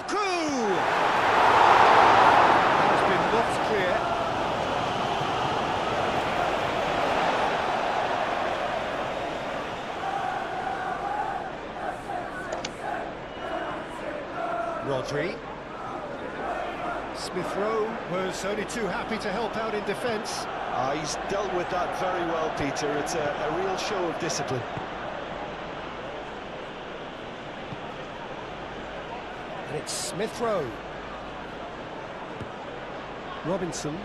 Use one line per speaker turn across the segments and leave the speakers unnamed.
Doku! Has been knocked clear. Rodri. Smith Rowe was only too happy to help out in defence.
He's dealt with that very well, Peter. It's a real show of discipline.
And it's Smith Rowe. Robinson.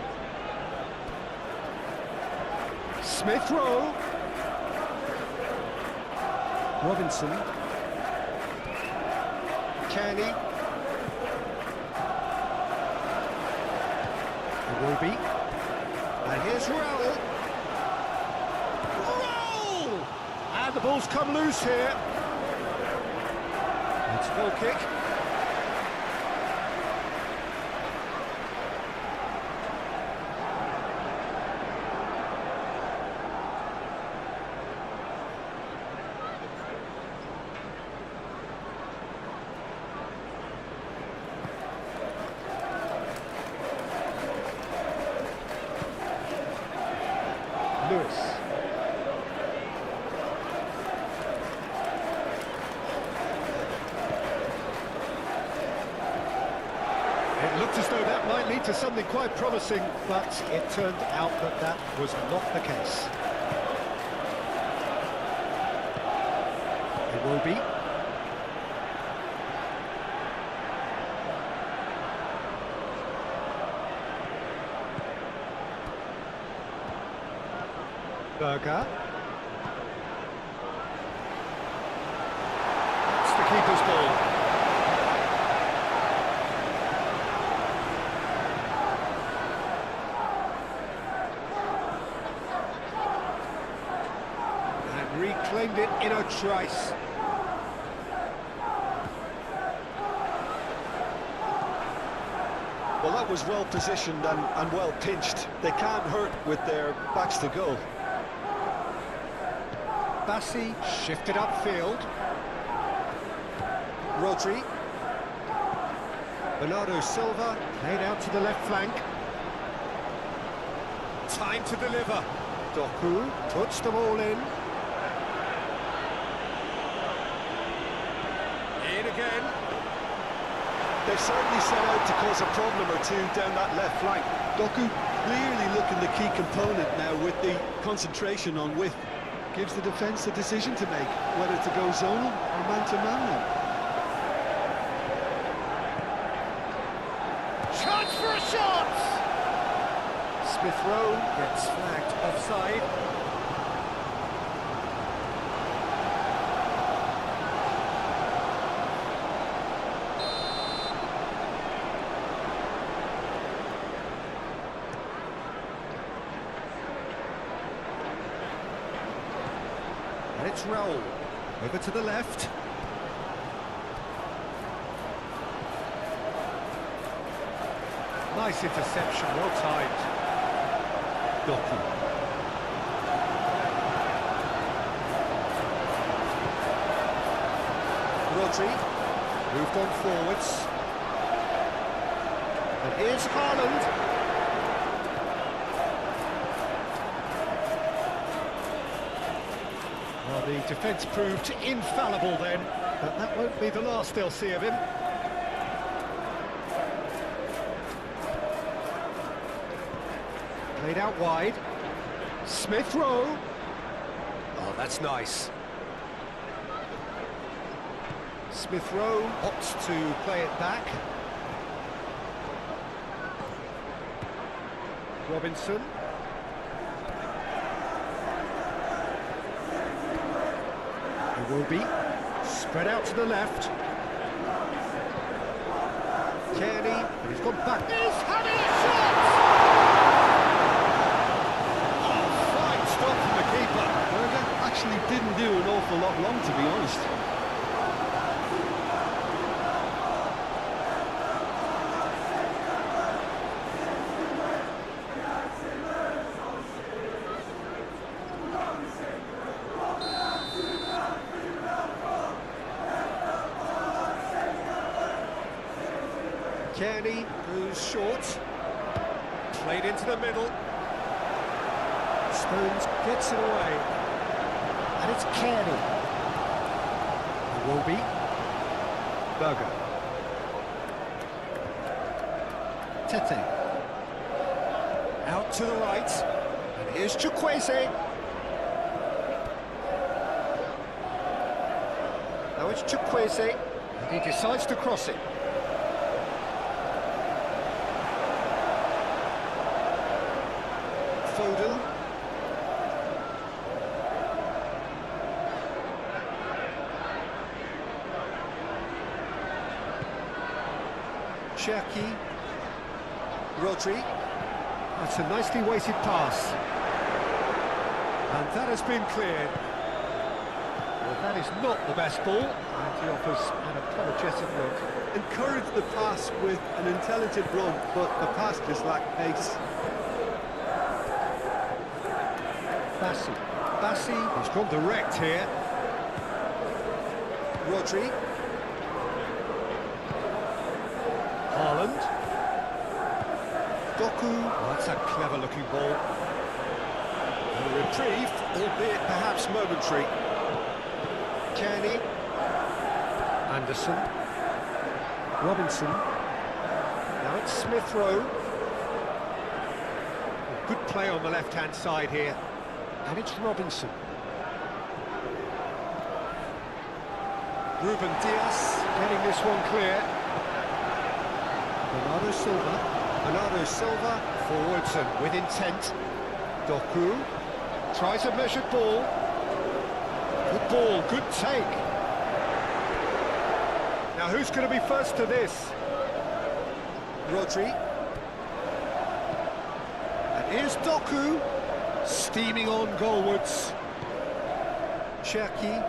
Smith Rowe. Robinson. Kenny. Iwobi. And here's Raul. Raul! And the ball's come loose here. It's a goal kick. Lewis. It looked as though that might lead to something quite promising, but it turned out that that was not the case. Iwobi. Berger. It's the keeper's ball. And reclaimed it in a trice.
Well, that was well positioned and well pinched. They can't hurt with their backs to goal.
Bassi shifted upfield. Rodri. Bernardo Silva played out to the left flank. Time to deliver. Doku puts them all in. In again.
They've certainly set out to cause a problem or two down that left flank. Doku clearly looking the key component now with the concentration on width. Gives the defence a decision to make, whether to go zonal or man-to-man.
Chance for a shot! Smith Rowe gets flagged offside. And it's Raul. Over to the left. Nice interception, well timed. Doku. Rodri. Moved on forwards. And here's Haaland. Well, the defence proved infallible then, but that won't be the last they'll see of him. Played out wide. Smith Rowe. Oh, that's nice. Smith Rowe opts to play it back. Robinson. Iwobi. Spread out to the left. Kearney, and he's gone back. He's having a shot!
Actually didn't do an awful lot wrong, to be honest.
Kearney goes short. Played into the middle. Stones gets it away. And it's Kearney. It will be Berger. Tete. Out to the right. And here's Chukwueze. Now it's Chukwueze. And he decides to cross it. Foden. Cherki. Rodri. That's a nicely weighted pass. And that has been cleared. Well, that is not the best ball, and he offers an apologetic look.
Encouraged the pass with an intelligent run, but the pass just lacked pace.
Bassi, he's gone direct here. Rodri. Haaland. Doku. Oh, that's a clever-looking ball. And a reprieve, albeit perhaps momentary. Kearney. Anderson. Robinson. Now it's Smith Rowe. Good play on the left-hand side here. And it's Robinson. Ruben Dias getting this one clear. Bernardo Silva forwards and with intent. Doku tries a measured ball. Good ball, good take. Now who's going to be first to this? Rodri. And here's Doku. Steaming on goalwards. Cherki.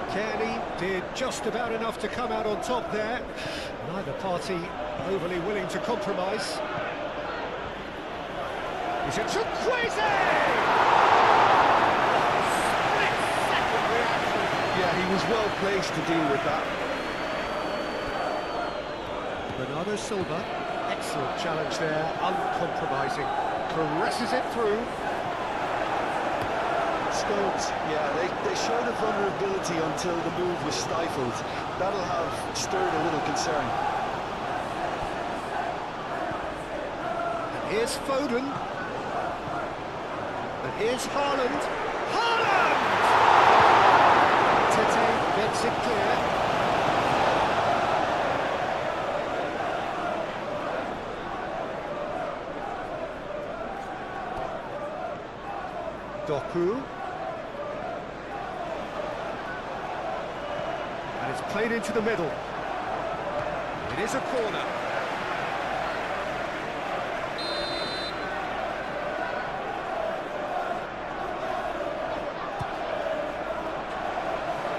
Kearney did just about enough to come out on top there. Neither party overly willing to compromise. Is it Chukwueze? Split-second reaction.
Yeah, he was well placed to deal with that.
Bernardo Silva, excellent challenge there, uncompromising, caresses it through.
Stones, yeah, they showed a vulnerability until the move was stifled. That'll have stirred a little concern.
And here's Foden. And here's Haaland. Haaland! Tete gets it clear. Doku. And it's played into the middle. It is a corner.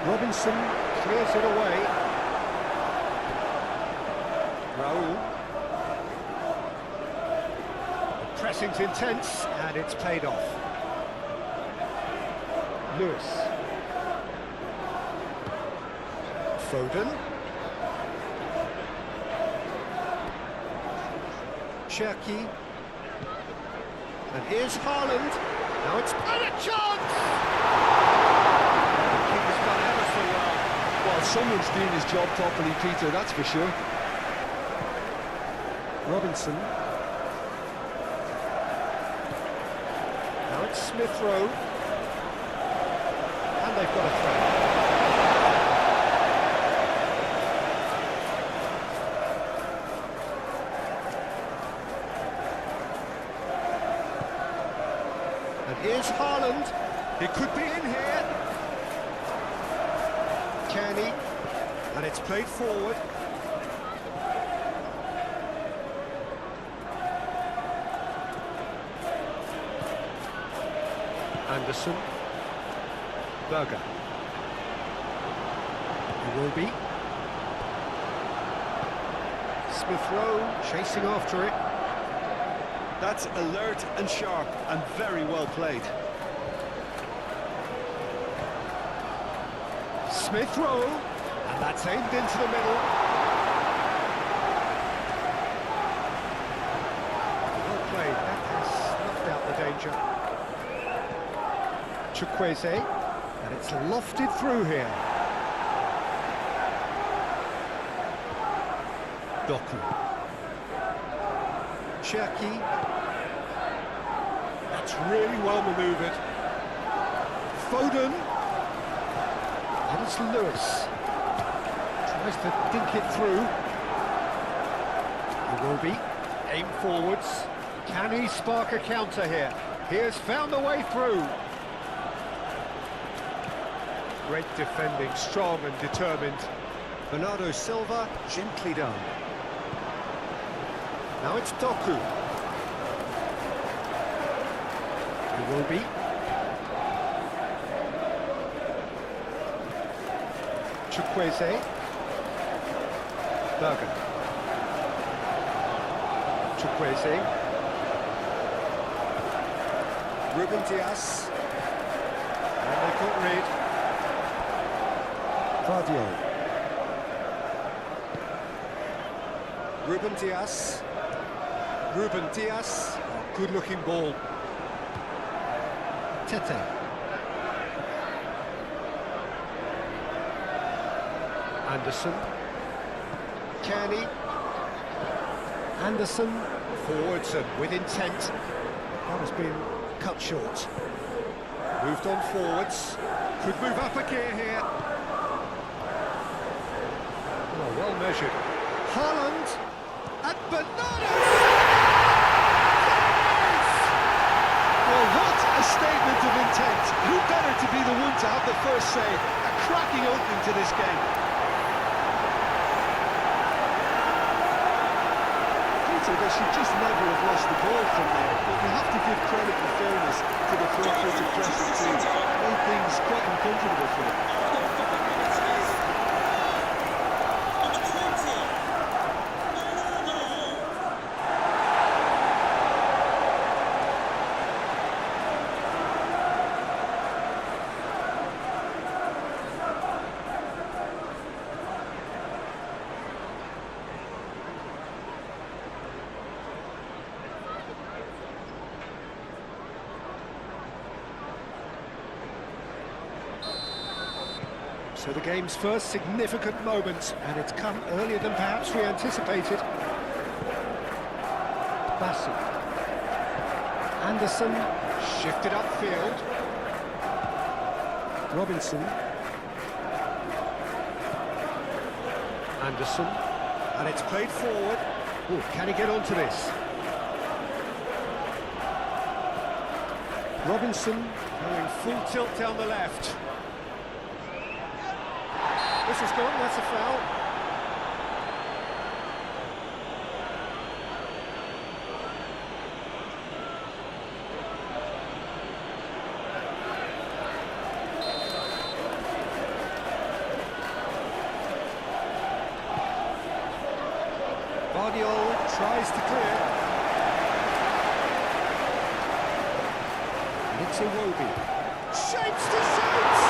Robinson clears it away. Raul. The pressing's intense and it's paid off. Lewis. Foden. Cherki. And here's Haaland. Now it's a chance! The keeper's done ever so well.
Well, someone's doing his job properly, Peter, that's for sure.
Robinson. Now it's Smith Rowe. And they've got a throw. And here's Haaland. It could be in here. Kearney. And it's played forward. Anderson. Berger. It will be. Smith Rowe chasing after it.
That's alert and sharp and very well played.
Smith Rowe, and that's aimed into the middle. Well played, that has snuffed out the danger. Chukwueze, and it's lofted through here. Doku. Cherki. That's really well manoeuvred. Foden. And it's Lewis. Tries to dink it through. Iwobi. Aim forwards. Can he spark a counter here? He has found a way through. Great defending, strong and determined. Bernardo Silva, gently done. Now it's Doku. Iwobi. Chukwueze. Bergen. Chukwueze. Ruben Diaz. And they got rid. Vardio. Ruben Diaz. Ruben Diaz. Oh, good looking ball. Tete. Anderson. Kearney. Anderson. Forwards and with intent. That has been cut short. Moved on forwards. Could move up a gear here. Oh, well measured. Haaland. And Bernardo.
Well, what a statement of intent. Who better to be the one to have the first say? A cracking opening to this game. Peter, they should just never have lost the ball from there, but we have to give credit and fairness to the front-footed pressing team. Made things quite uncomfortable for them.
So the game's first significant moment, and it's come earlier than perhaps we anticipated. Bassi. Anderson, shifted upfield. Robinson. Anderson, and it's played forward. Ooh, can he get onto this? Robinson, going full tilt down the left. This is gone, that's a foul. Vardio tries to clear. And it's Iwobi. Shapes to shapes!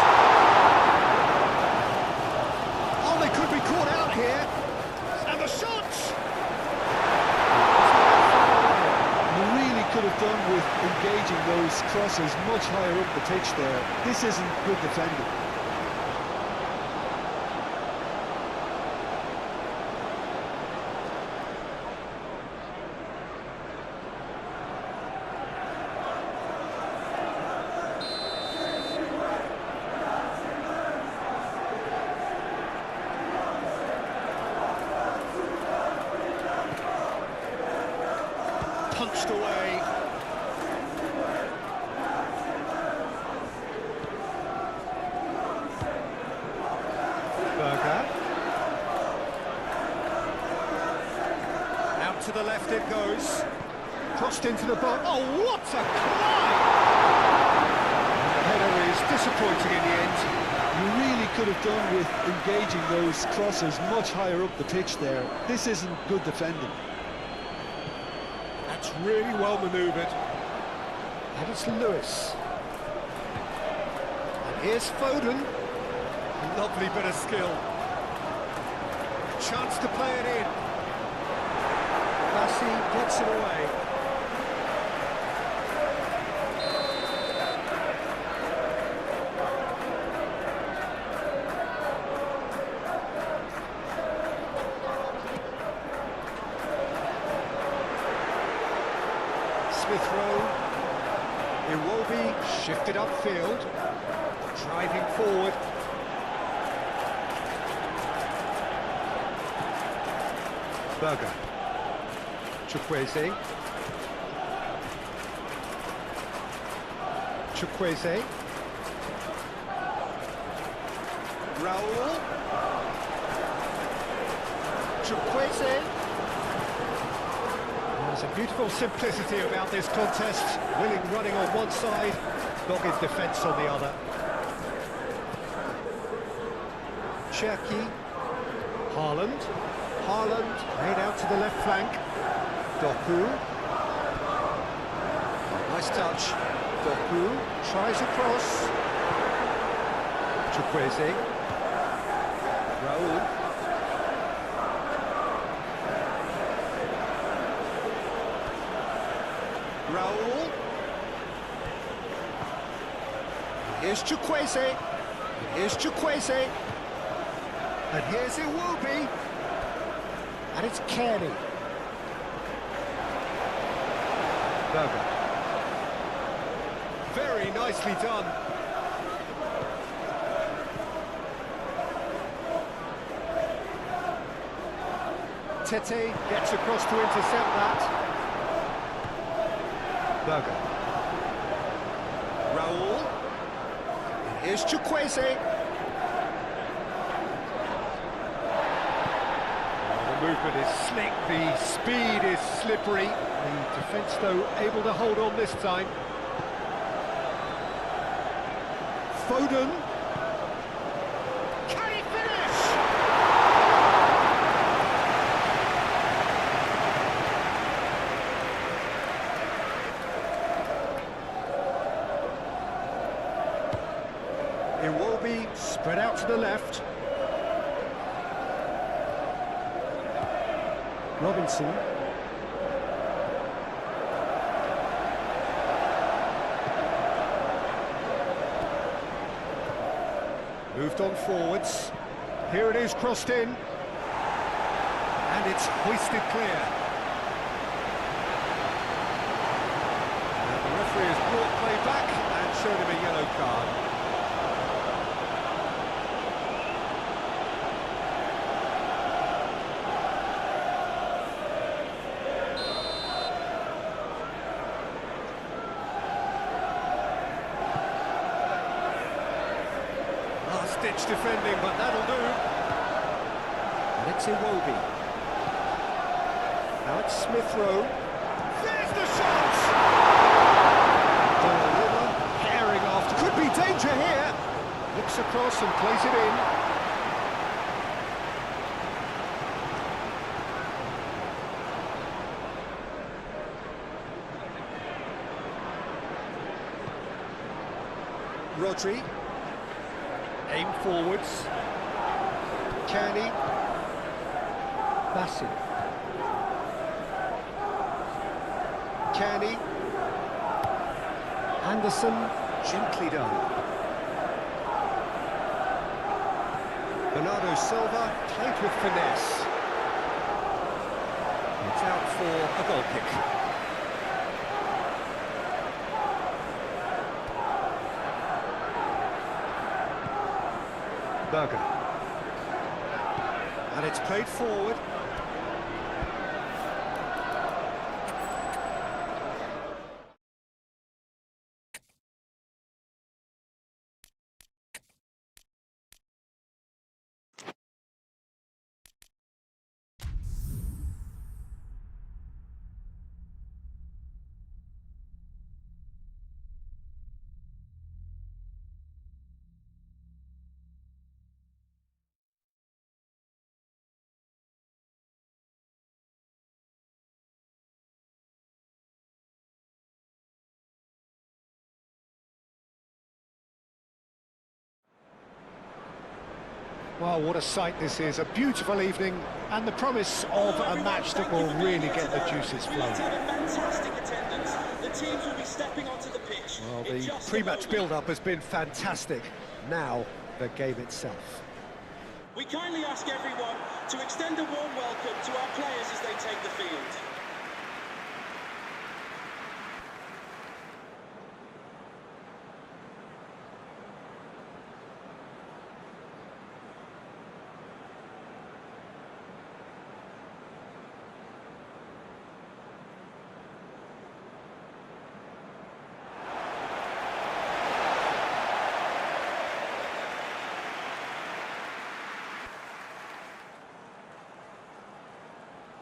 Could be caught out here, and the shots!
You really could have done with engaging those crosses much higher up the pitch there. This isn't good defending.
Punched away. Berger. Out to the left it goes. Crossed into the box. Oh, what a climb! The header is disappointing in the end.
You really could have done with engaging those crosses much higher up the pitch there. This isn't good defending.
That's really well manoeuvred. And it's Lewis. And here's Foden. Lovely bit of skill. Chance to play it in. Bassi gets it away. Smith Rowe. Iwobi shifted upfield. Driving forward. Berger. Chukwueze. Chukwueze. Raul. Chukwueze. There's a beautiful simplicity about this contest. Willing running on one side, dogged defence on the other. Cherki. Haaland. Haaland made out to the left flank. Doku. Nice touch. Doku tries across. Chukwueze. Raul. Raul. Here's Chukwueze. Here's Chukwueze. And here's Iwobi. And it's Kearney. Berger. Very nicely done. Tete gets across to intercept that. Berger. Raul. And here's Chukwueze. The movement is slick, the speed is slippery. The defence, though, able to hold on this time. Foden. Can he finish? Iwobi spread out to the left. Robinson. Moved on forwards. Here it is, crossed in. And it's hoisted clear. And the referee has brought play back and shown him a yellow card. Ditch defending, but that'll do. And it's Iwobi. Now it's Smith Rowe. There's the shot! River herring after. Could be danger here. Looks across and plays it in. Rodri. Aim forwards. Kearney. Bassi. Kearney. Anderson. Gently done. Bernardo Silva played with finesse. It's out for a goal kick. Berger. And it's played forward. Well, what a sight this is, a beautiful evening, and the promise of a match that will really get the juices flowing.
Fantastic attendance. The teams will be stepping onto the pitch.
Well, the pre-match build-up has been fantastic. Now, the game itself.
We kindly ask everyone to extend a warm welcome to our players as they take the field.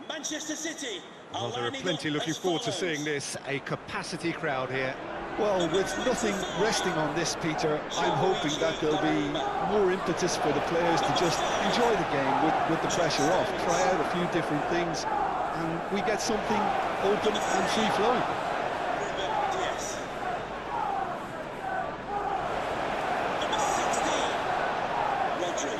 Manchester City.
Well, there are plenty looking forward to seeing this. A capacity crowd here.
Well, with nothing resting on this, Peter, I'm hoping that there'll be more impetus for the players to just enjoy the game with the pressure off, try out a few different things, and we get something open and free-flowing.
Yes. Number 16, Rodri.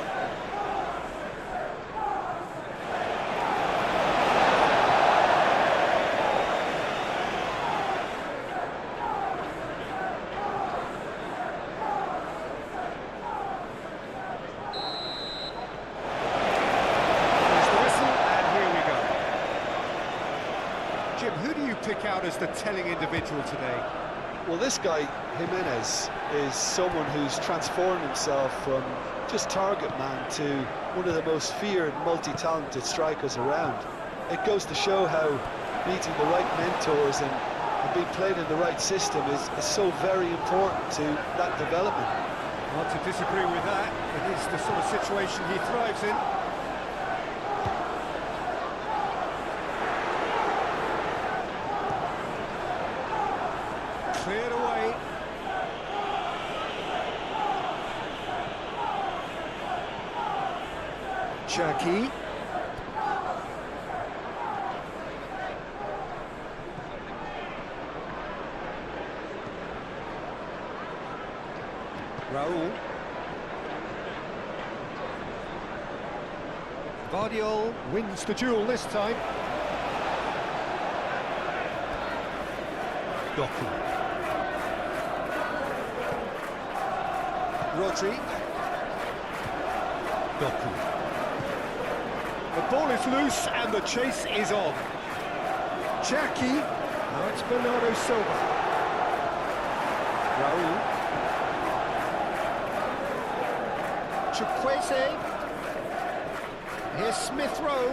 Who do you pick out as the telling individual today?
Well, this guy, Jimenez, is someone who's transformed himself from just target man to one of the most feared, multi-talented strikers around. It goes to show how meeting the right mentors and being played in the right system is so very important to that development.
Not to disagree with that. It is the sort of situation he thrives in. Cleared away. Cherky. Raul. Vardiol wins the duel this time. Doku. Rodri. Doku. The ball is loose and the chase is on. Jackie. Now it's Bernardo Silva. Raul. Chukwueze. Here's Smith Rowe.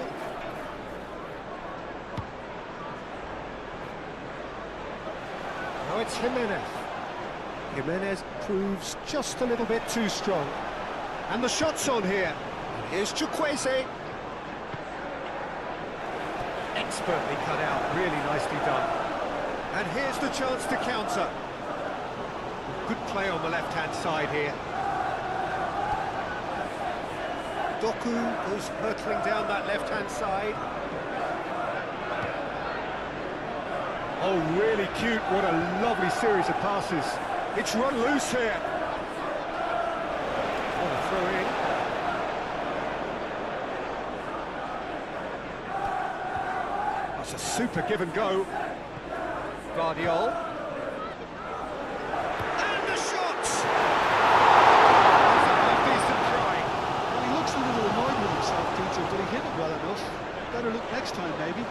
Now it's Jimenez. Jimenez proves just a little bit too strong. And the shot's on here. And here's Chukwueze. Expertly cut out, really nicely done. And here's the chance to counter. Good play on the left-hand side here. Doku goes hurtling down that left-hand side. Oh, really cute. What a lovely series of passes. It's run loose here. What a throw in. That's a super give and go. Vardiol. And the shot! That's a half-decent try.
Well, he looks a little annoyed with himself, Peter, but he hit it well enough. Better look next time, maybe.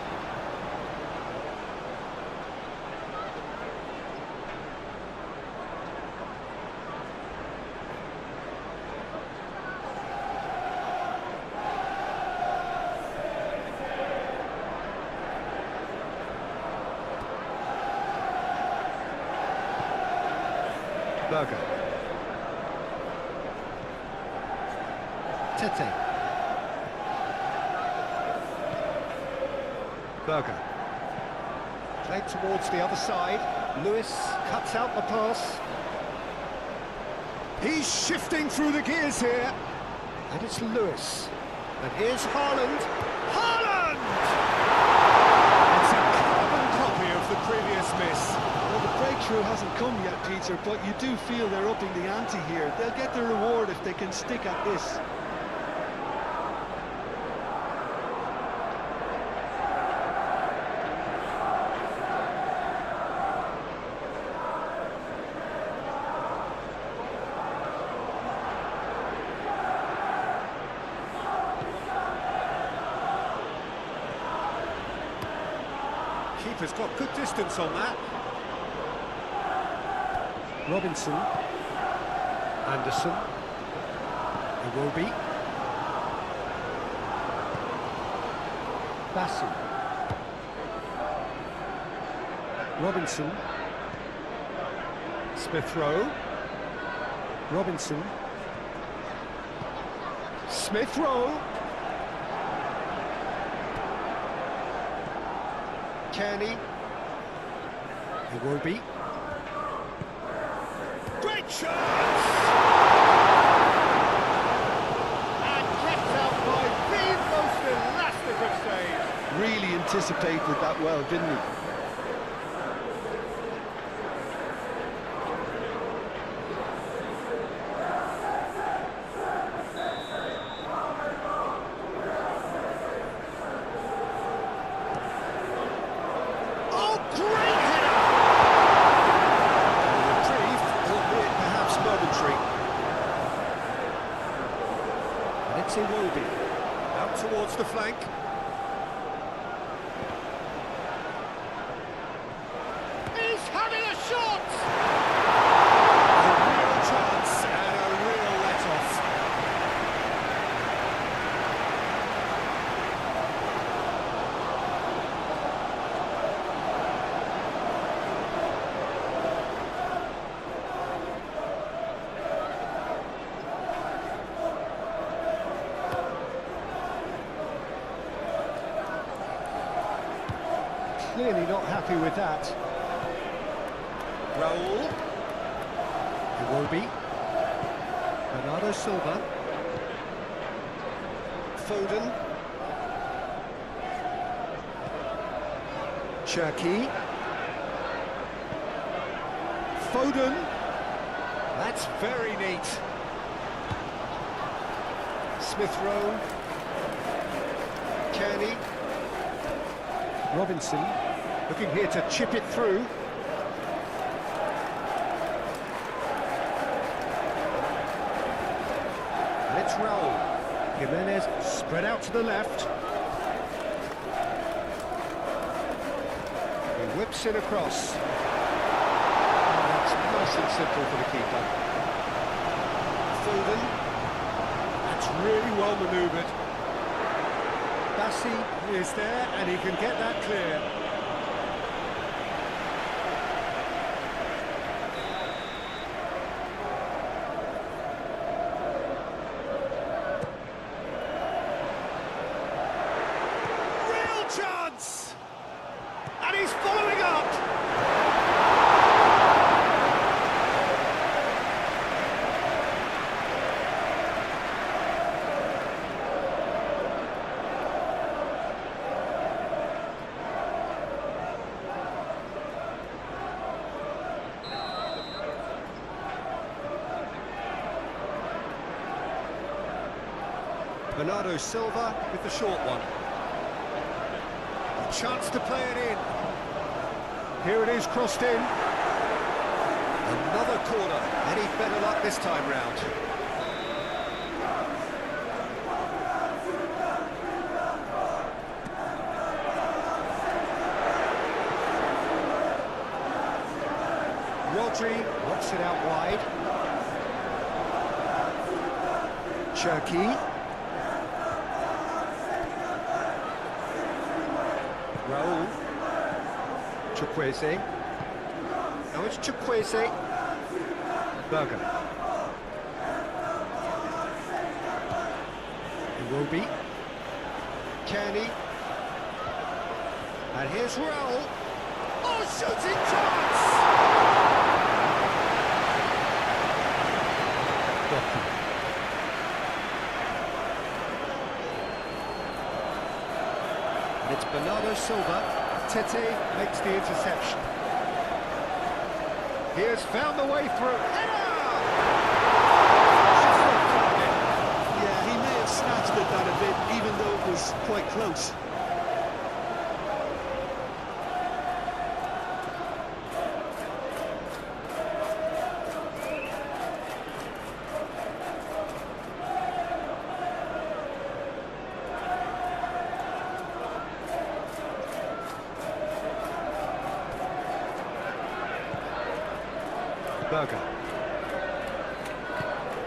Berger. Tete. Berger. Played towards the other side. Lewis cuts out the pass. He's shifting through the gears here. And it's Lewis. And here's Haaland. Haaland! It's a carbon copy of the previous miss.
Well, the breakthrough hasn't come yet, Peter, but you do feel they're upping the ante here. They'll get the reward if they can stick at this.
keeper's got good distance on that. Robinson. Anderson. Iwobi. Bassi. Robinson. Smith Rowe. Robinson. Smith Rowe. Kearney. Iwobi. Great chance! And kept out by the most elastic of saves.
Really anticipated that well, didn't he?
Iwobi out towards the flank. He's having a shot! A real chance and a real let-off.
Clearly not happy with that.
Raul. Iwobi. Bernardo Silva. Foden. Cherki. Foden. That's very neat. Smith Rowe. Kearney. Robinson. Looking here to chip it through. And it's Raul. Jimenez spread out to the left. He whips it across. And that's nice and simple for the keeper. Foden. That's really well manoeuvred. Bassi is there and he can get that clear. Chance! And he's following up! Bernardo Silva with the short one. Chance to play it in. Here it is, crossed in. Another corner. Any better luck this time round? Rodri knocks it out wide. Cherki. Raul. Chukwueze. Now it's Chukwueze. Berger. Iwobi. Kearney. And here's Raul. Oh, shooting chance! Doku. It's Bernardo Silva. Tete makes the interception. He has found the way through.
Yeah, he may have snatched at that a bit, even though it was quite close.
Berger.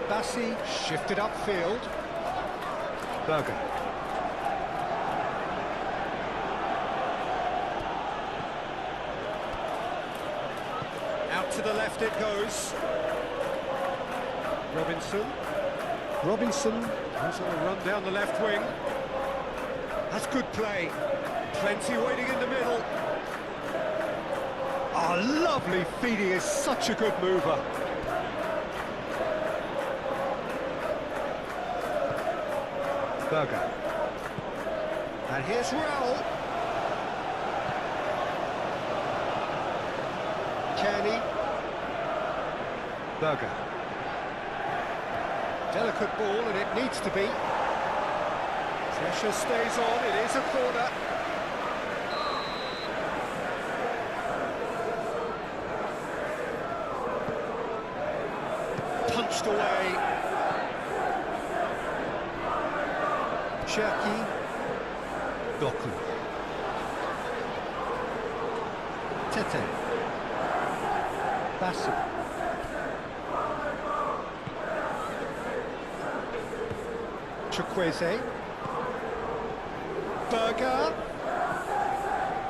Bassi shifted upfield. Berger. Out to the left it goes. Robinson. Robinson has a run down the left wing. That's good play. Plenty waiting in the middle. Oh, lovely feed. He is such a good mover. Berger. And here's Raul. Kenny. Berger. Delicate ball, and it needs to be. Pressure stays on, it is a corner. Punched away. Cherki. Doku. Tete. Bassi. Chukwueze. Berger.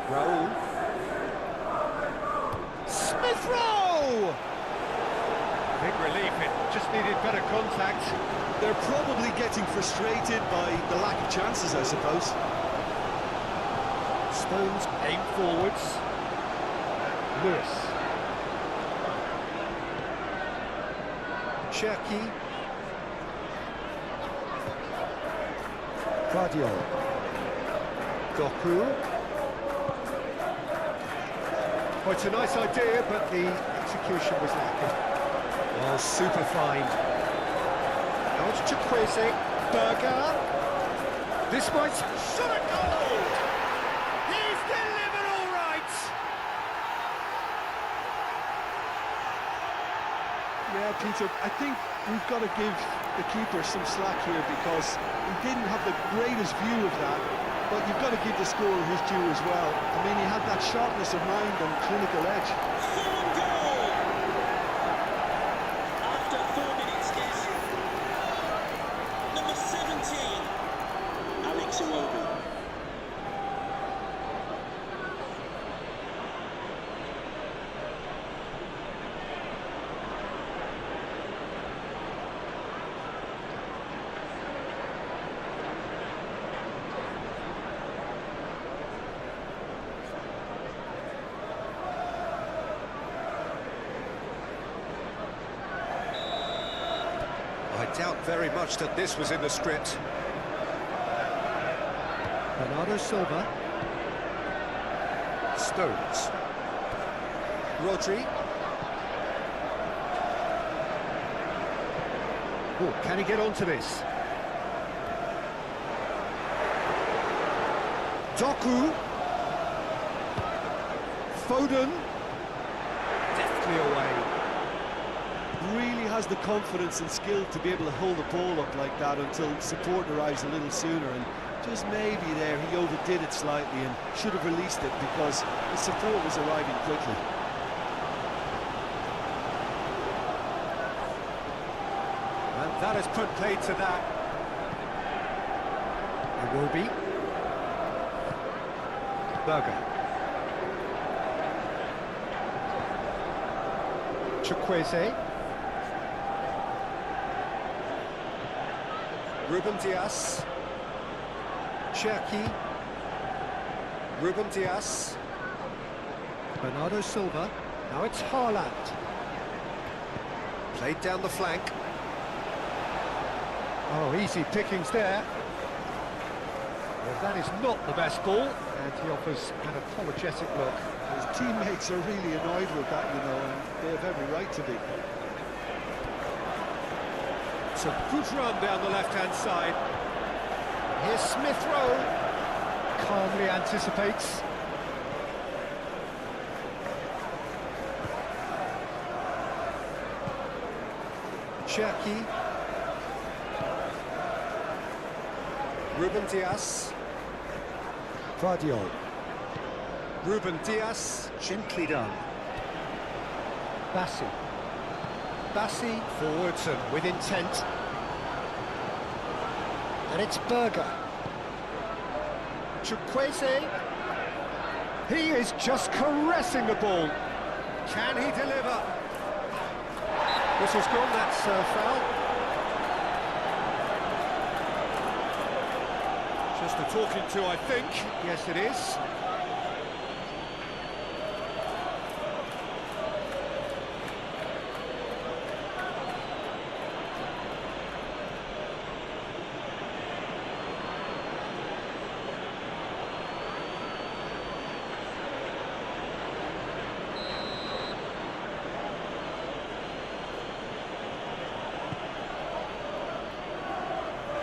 Raul. Smith Rowe! Big relief, it just needed better contact.
They're probably getting frustrated by the lack of chances, I suppose.
Stones aim forwards. Lewis. Cherki. Guardiola. Doku. Well, it's a nice idea, but the execution was lacking. Oh, super fine. Now it's Chukwueze. Berger. This might shot a goal! He's delivered all right!
Yeah, Peter, I think we've got to give the keeper some slack here because he didn't have the greatest view of that, but you've got to give the scorer his due as well. I mean, he had that sharpness of mind and clinical edge.
Fulham goal! After 4 minutes is number 17, Alex Iwobi.
I doubt very much that this was in the script. Bernardo Silva. Stones. Rodri. Oh, can he get onto this? Doku. Foden. Deftly away.
Really has the confidence and skill to be able to hold the ball up like that until support arrives a little sooner, and just maybe there he overdid it slightly and should have released it because the support was arriving quickly.
And that has put play to that. It will be. Berger. Chukwueze. Ruben Dias. Cherki. Ruben Dias. Bernardo Silva. Now it's Haaland. Played down the flank. Oh, easy pickings there. Well, that is not the best ball, and he offers an apologetic look.
His teammates are really annoyed with that, you know, and they have every right to be.
It's a good run down the left-hand side. Here's Smith Rowe. Calmly anticipates. Cherki. Ruben Dias. Guardiola. Ruben Dias, gently done. Bassi. Bassi forwards and with intent. And it's Berger. Chukwueze. He is just caressing the ball. Can he deliver? Whistle's gone, that's foul. Just a talking to, I think. Yes, it is.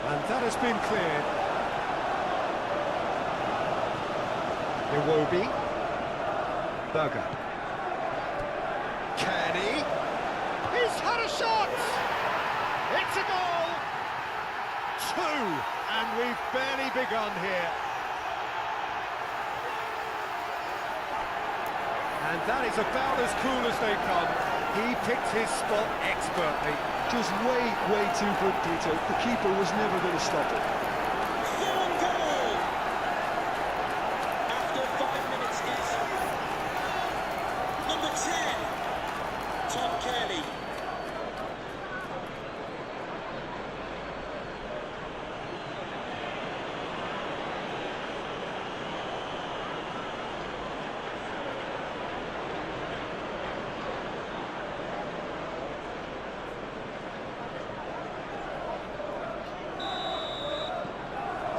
And that has been cleared. Iwobi. Berger. Can he? He's had a shot! It's a goal! 2, and we've barely begun here. And that is about as cool as they come. He picked his spot expertly.
Just way too good, Peter. The keeper was never going to stop it.
Fulham goal! After 5 minutes is number 10, Tom Kelly.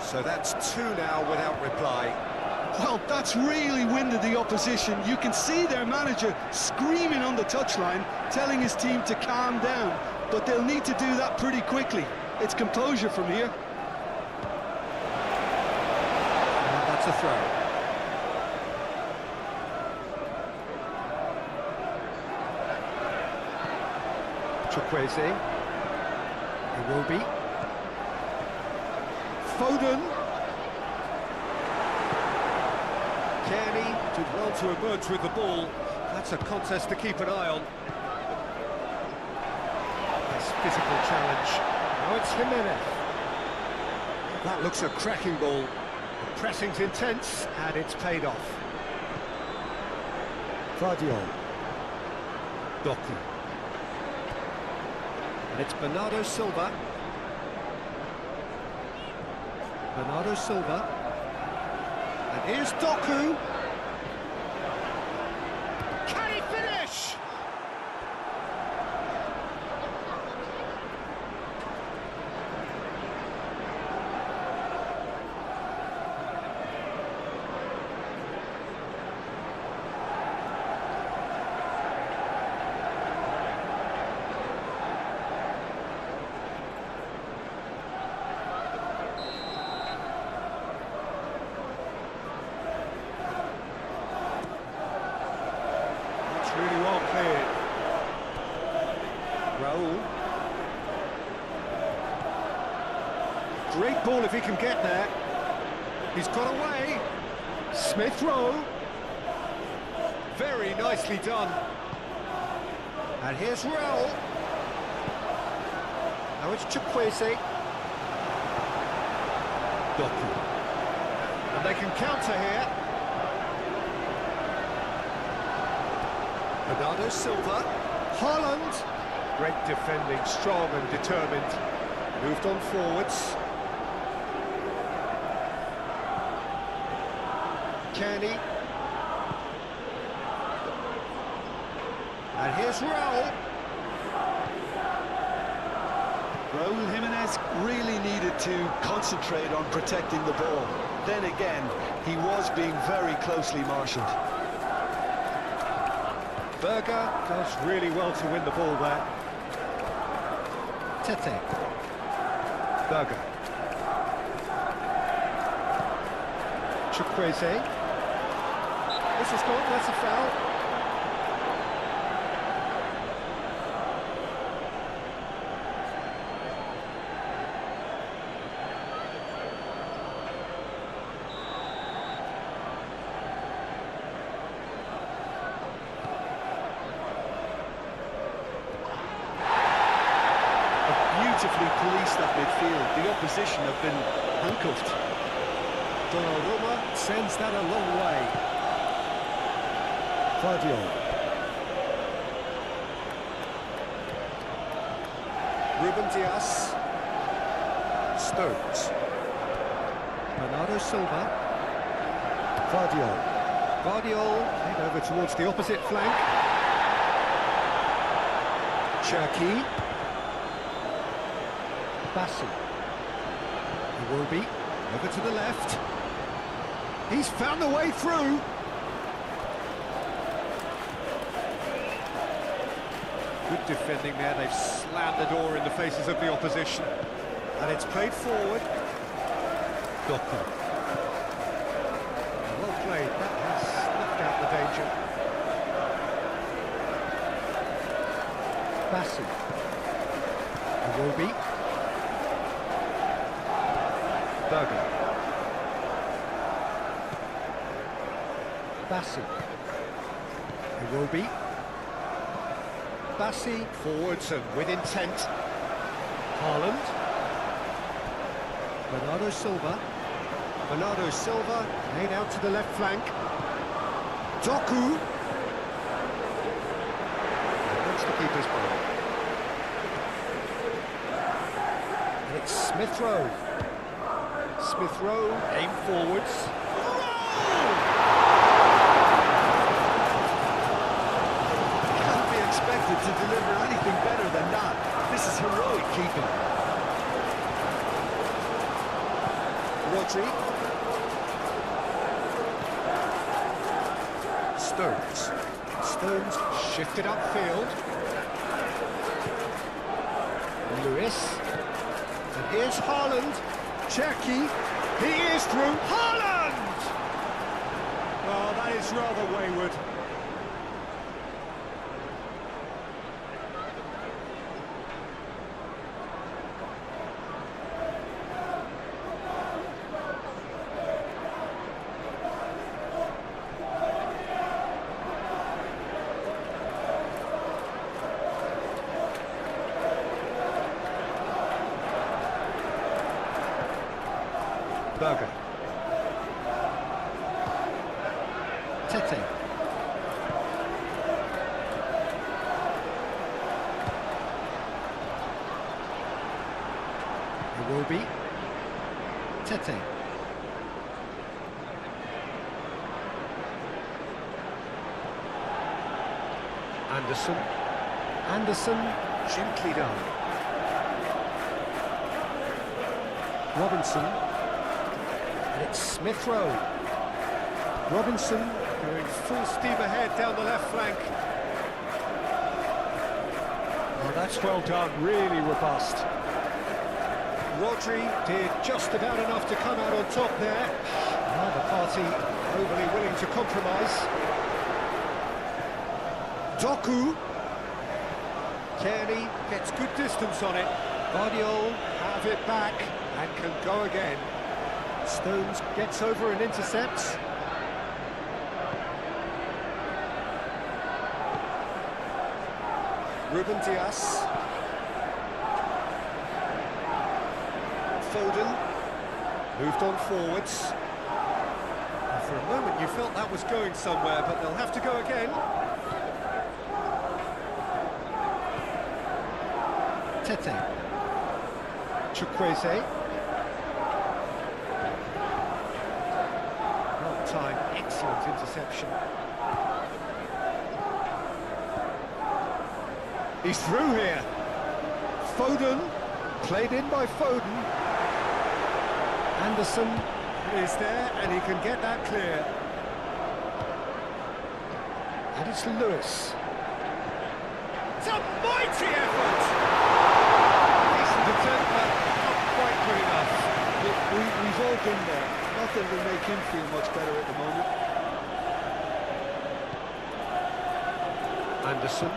So that's 2 now without reply.
Well, that's really winded the opposition. You can see their manager screaming on the touchline, telling his team to calm down. But they'll need to do that pretty quickly. It's composure from here.
And that's a throw. Chukwueze. Iwobi. Foden. Kearney did well to emerge with the ball. That's a contest to keep an eye on. Nice physical challenge. Now it's Jimenez. That looks a cracking ball. The pressing's intense, and it's paid off. Vardiol. Doku. And it's Bernardo Silva. Bernardo Silva. And here's Doku. Can he finish? Really well cleared. Raul. Great ball if he can get there. He's got away. Smith Rowe. Very nicely done. And here's Raul. Now it's Chukwueze. Doku. And they can counter here. Bernardo Silva, Haaland, great defending, strong and determined, moved on forwards. Kearney, and here's Raul.
Raul Jimenez really needed to concentrate on protecting the ball. Then again, he was being very closely marshalled.
Berger does really well to win the ball there. Tete. Berger. Chukwueze. This is gone, that's a foul.
beautifully policed that midfield. The opposition have been handcuffed.
Donnarumma sends that a long way. Guardiola. Ruben Dias. Stones. Bernardo Silva. Guardiola head over towards the opposite flank. Cherki. Bassi. Iwobi over to the left. He's found the way through. Good defending there. They've slammed the door in the faces of the opposition. And it's played forward. Doku. Well played. That has snuffed out the danger. Bassi. Iwobi. Berger. Bassi. Iwobi. Bassi forwards and with intent. Haaland. Bernardo Silva. Bernardo Silva laid out to the left flank. Doku. That's the keeper's ball. And it's Smith Rowe. Smith Rowe aim forwards.
Can't be expected to deliver anything better than that. This is heroic keeping.
Rodri. Stones shifted upfield. Lewis. And here's Haaland. Cherki. He is through. Haaland! Oh, that is rather wayward. Berger. Tete. Iwobi. Tete. Anderson, gently done. Robinson. It's Smith Rowe. Robinson going full steam ahead down the left flank. Oh, that's well done, really robust. Rodri did just about enough to come out on top there. The party overly willing to compromise. Doku. Kearney gets good distance on it. Guardiola have it back and can go again. Stones gets over and intercepts. Ruben Dias. Foden moved on forwards. And for a moment you felt that was going somewhere, but they'll have to go again. Tete. Chukwueze. Well timed, excellent interception. He's through here. Foden, played in by Foden. Anderson is there and he can get that clear. And it's Lewis. It's a mighty effort! Decent attempt, but not quite good enough.
We've all been there. Nothing will make him feel much better at the moment.
Anderson.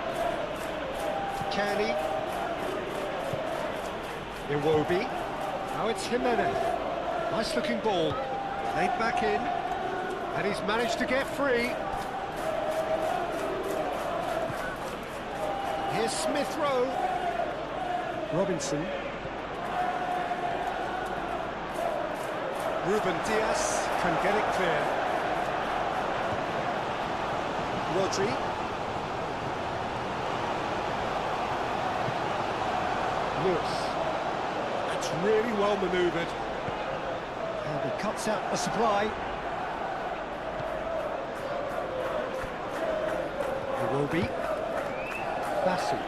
Kearney. Iwobi. Now it's Jimenez. Nice looking ball. Laid back in. And he's managed to get free. Here's Smith Rowe. Robinson. Ruben Diaz can get it clear. Rodri. Lewis. That's really well manoeuvred. And he cuts out the supply. It will be Bassey.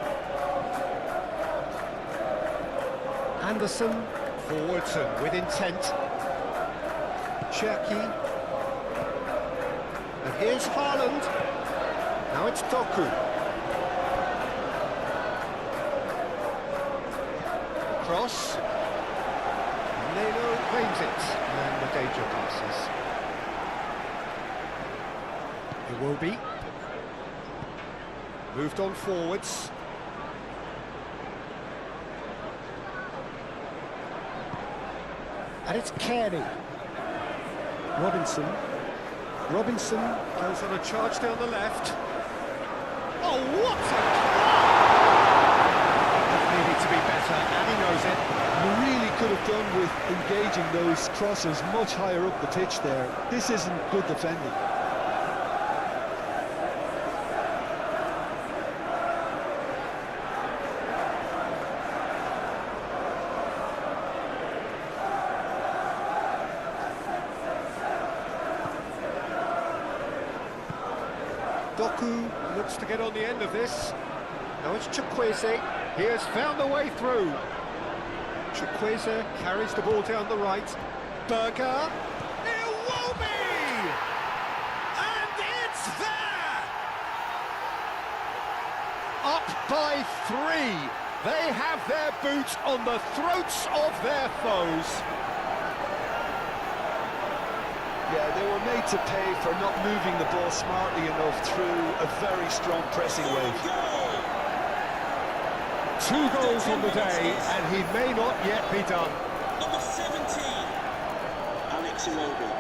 Anderson, forwards and with intent. Cherky. And here's Haaland. Now it's Doku. Cross. Neno claims it. And the danger passes. It will be. Moved on forwards. And it's Kearney. Robinson. Robinson goes on a charge down the left. Oh, what a That needed to be better, and he knows it.
You really could have done with engaging those crosses much higher up the pitch there. This isn't good defending.
Doku looks to get on the end of this. Now it's Chukwueze. He has found the way through. Chukwueze carries the ball down the right. Berger. Iwobi! And it's there! Up by 3. They have their boots on the throats of their foes.
Yeah, they were made to pay for not moving the ball smartly enough through a very strong pressing wave.
2 goals on the day, and he may not yet be done.
Number 17, Alex Iwobi.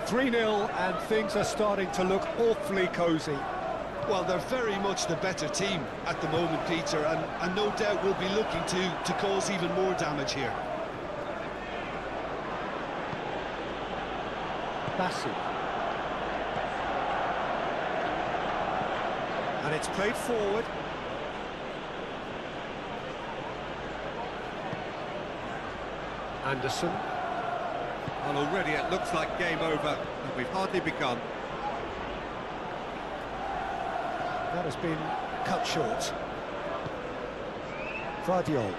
.3-0, and things are starting to look awfully cosy.
Well, they're very much the better team at the moment, Peter, and no doubt will be looking to cause even more damage here.
Bassey. And it's played forward. Anderson. Well, already it looks like game over, and we've hardly begun. That has been cut short. Vardiol.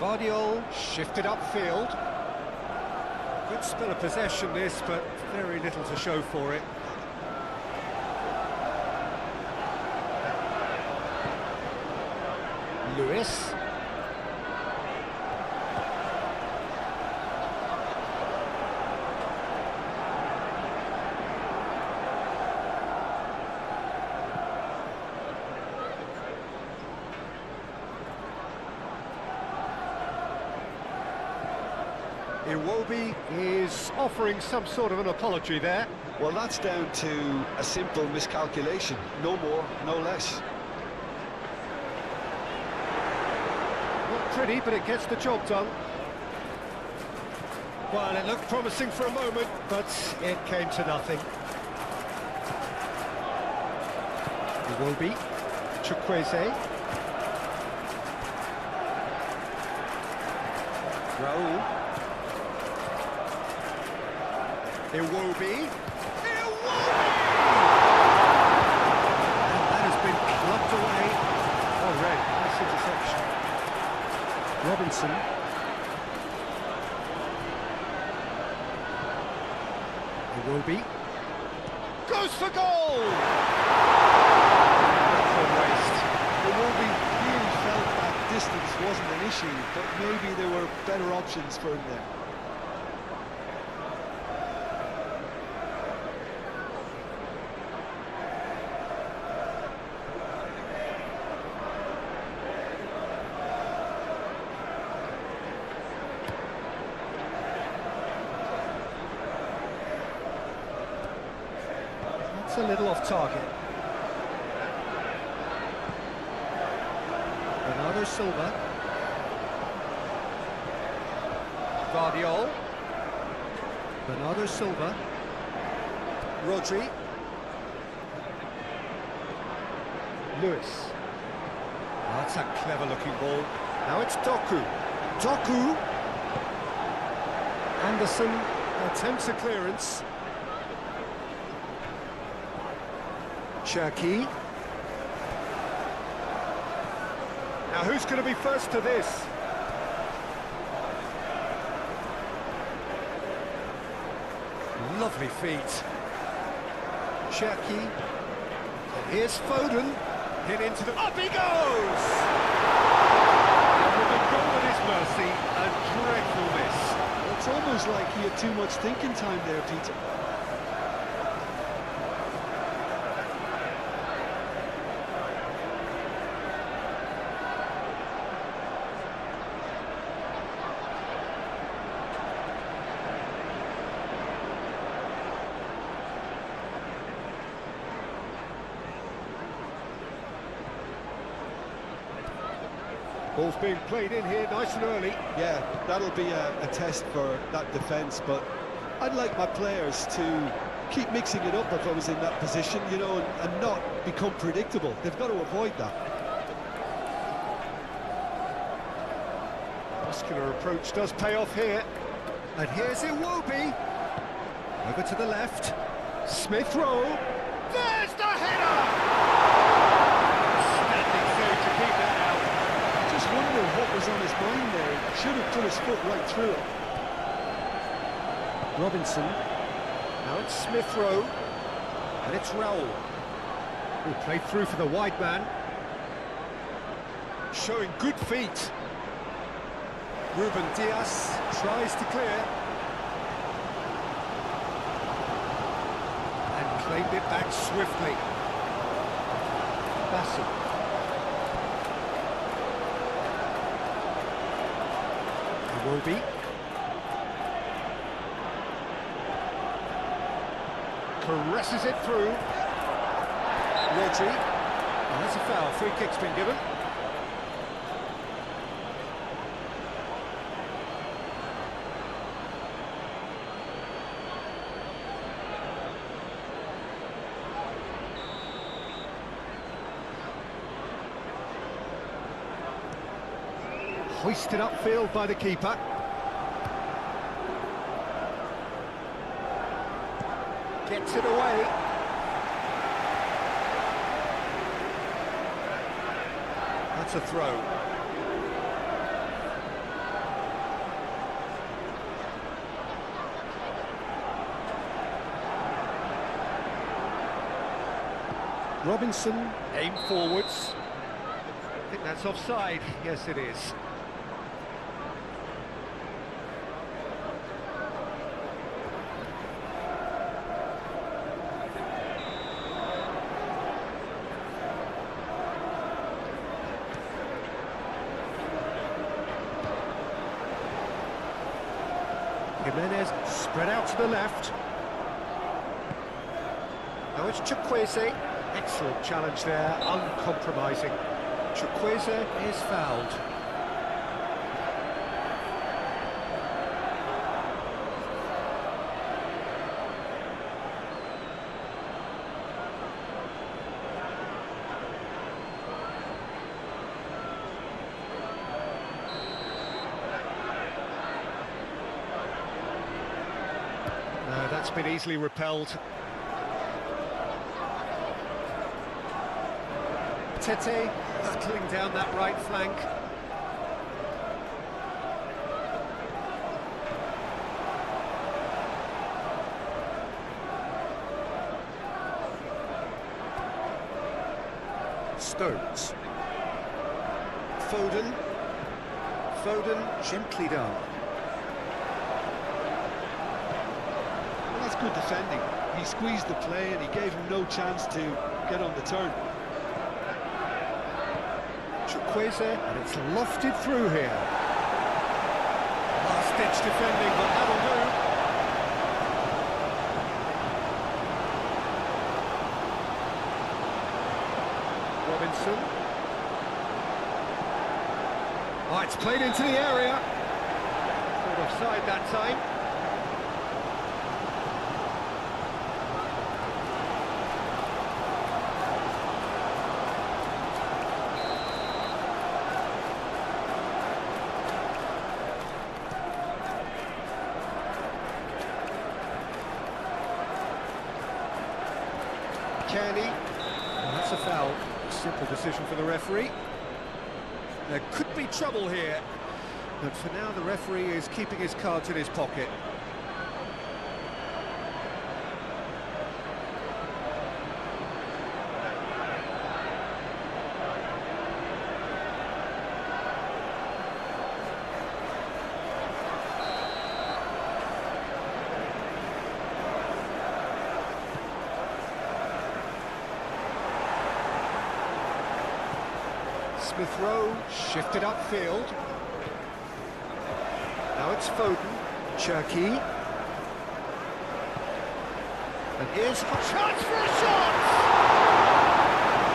Vardiol shifted upfield. Good spell of possession this, but very little to show for it. Lewis. Iwobi is offering some sort of an apology there.
Well, that's down to a simple miscalculation. No more, no less.
Not pretty, but it gets the job done. Well, it looked promising for a moment, but it came to nothing. Iwobi. Chukwueze. Raul. Iwobi. Iwobi! And that has been clubbed away. Oh, red. Nice interception. Robinson. Iwobi. Goes for goal! That's a waste.
Iwobi really felt that distance wasn't an issue, but maybe there were better options for him there.
It's a little off target. Bernardo Silva. Guardiol. Bernardo Silva. Rodri. Lewis. Oh, that's a clever-looking ball. Now it's Doku. Doku. Anderson attempts a clearance. Cherki. Now who's going to be first to this? Lovely feet. Cherki. And here's Foden. Hit into the... Up he goes! And with the goal at his mercy, a dreadful miss.
It's almost like he had too much thinking time there, Peter.
Ball's being played in here nice and early.
Yeah, that'll be a test for that defence, but I'd like my players to keep mixing it up if I was in that position, you know, and not become predictable. They've got to avoid that.
Muscular approach does pay off here. And here's Iwobi. Over to the left. Smith Rowe. There's the header! Standing save to keep that out.
Just wonder what was on his mind there. He should have put his foot right through it.
Robinson. Now it's Smith Rowe. And it's Raul. Who played through for the wide man. Showing good feet. Ruben Diaz tries to clear. And claimed it back swiftly. Bassel. Iwobi. Caresses it through. Rodri. And that's a foul. Free kick's been given. Hoisted upfield by the keeper. Gets it away. That's a throw. Robinson, aim forwards. I think that's offside. Yes, it is. Jimenez spread out to the left. Now it's Chukwueze. Excellent challenge there, uncompromising. Chukwueze is fouled. No, that's been easily repelled. Tete hurtling down that right flank. Stones. Foden. Foden gently down.
Well, that's good defending. He squeezed the play and he gave him no chance to get on the turn.
Chukwueze, and it's lofted through here. Last-ditch defending, but that'll Robinson. Oh, it's played into the area. Sort of offside that time. Kenny. Well, that's a foul. Simple decision for the referee. There could be trouble here, but for now the referee is keeping his cards in his pocket. Smith Rowe shifted upfield. Now it's Foden, Cherky. And here's a chance for a shot!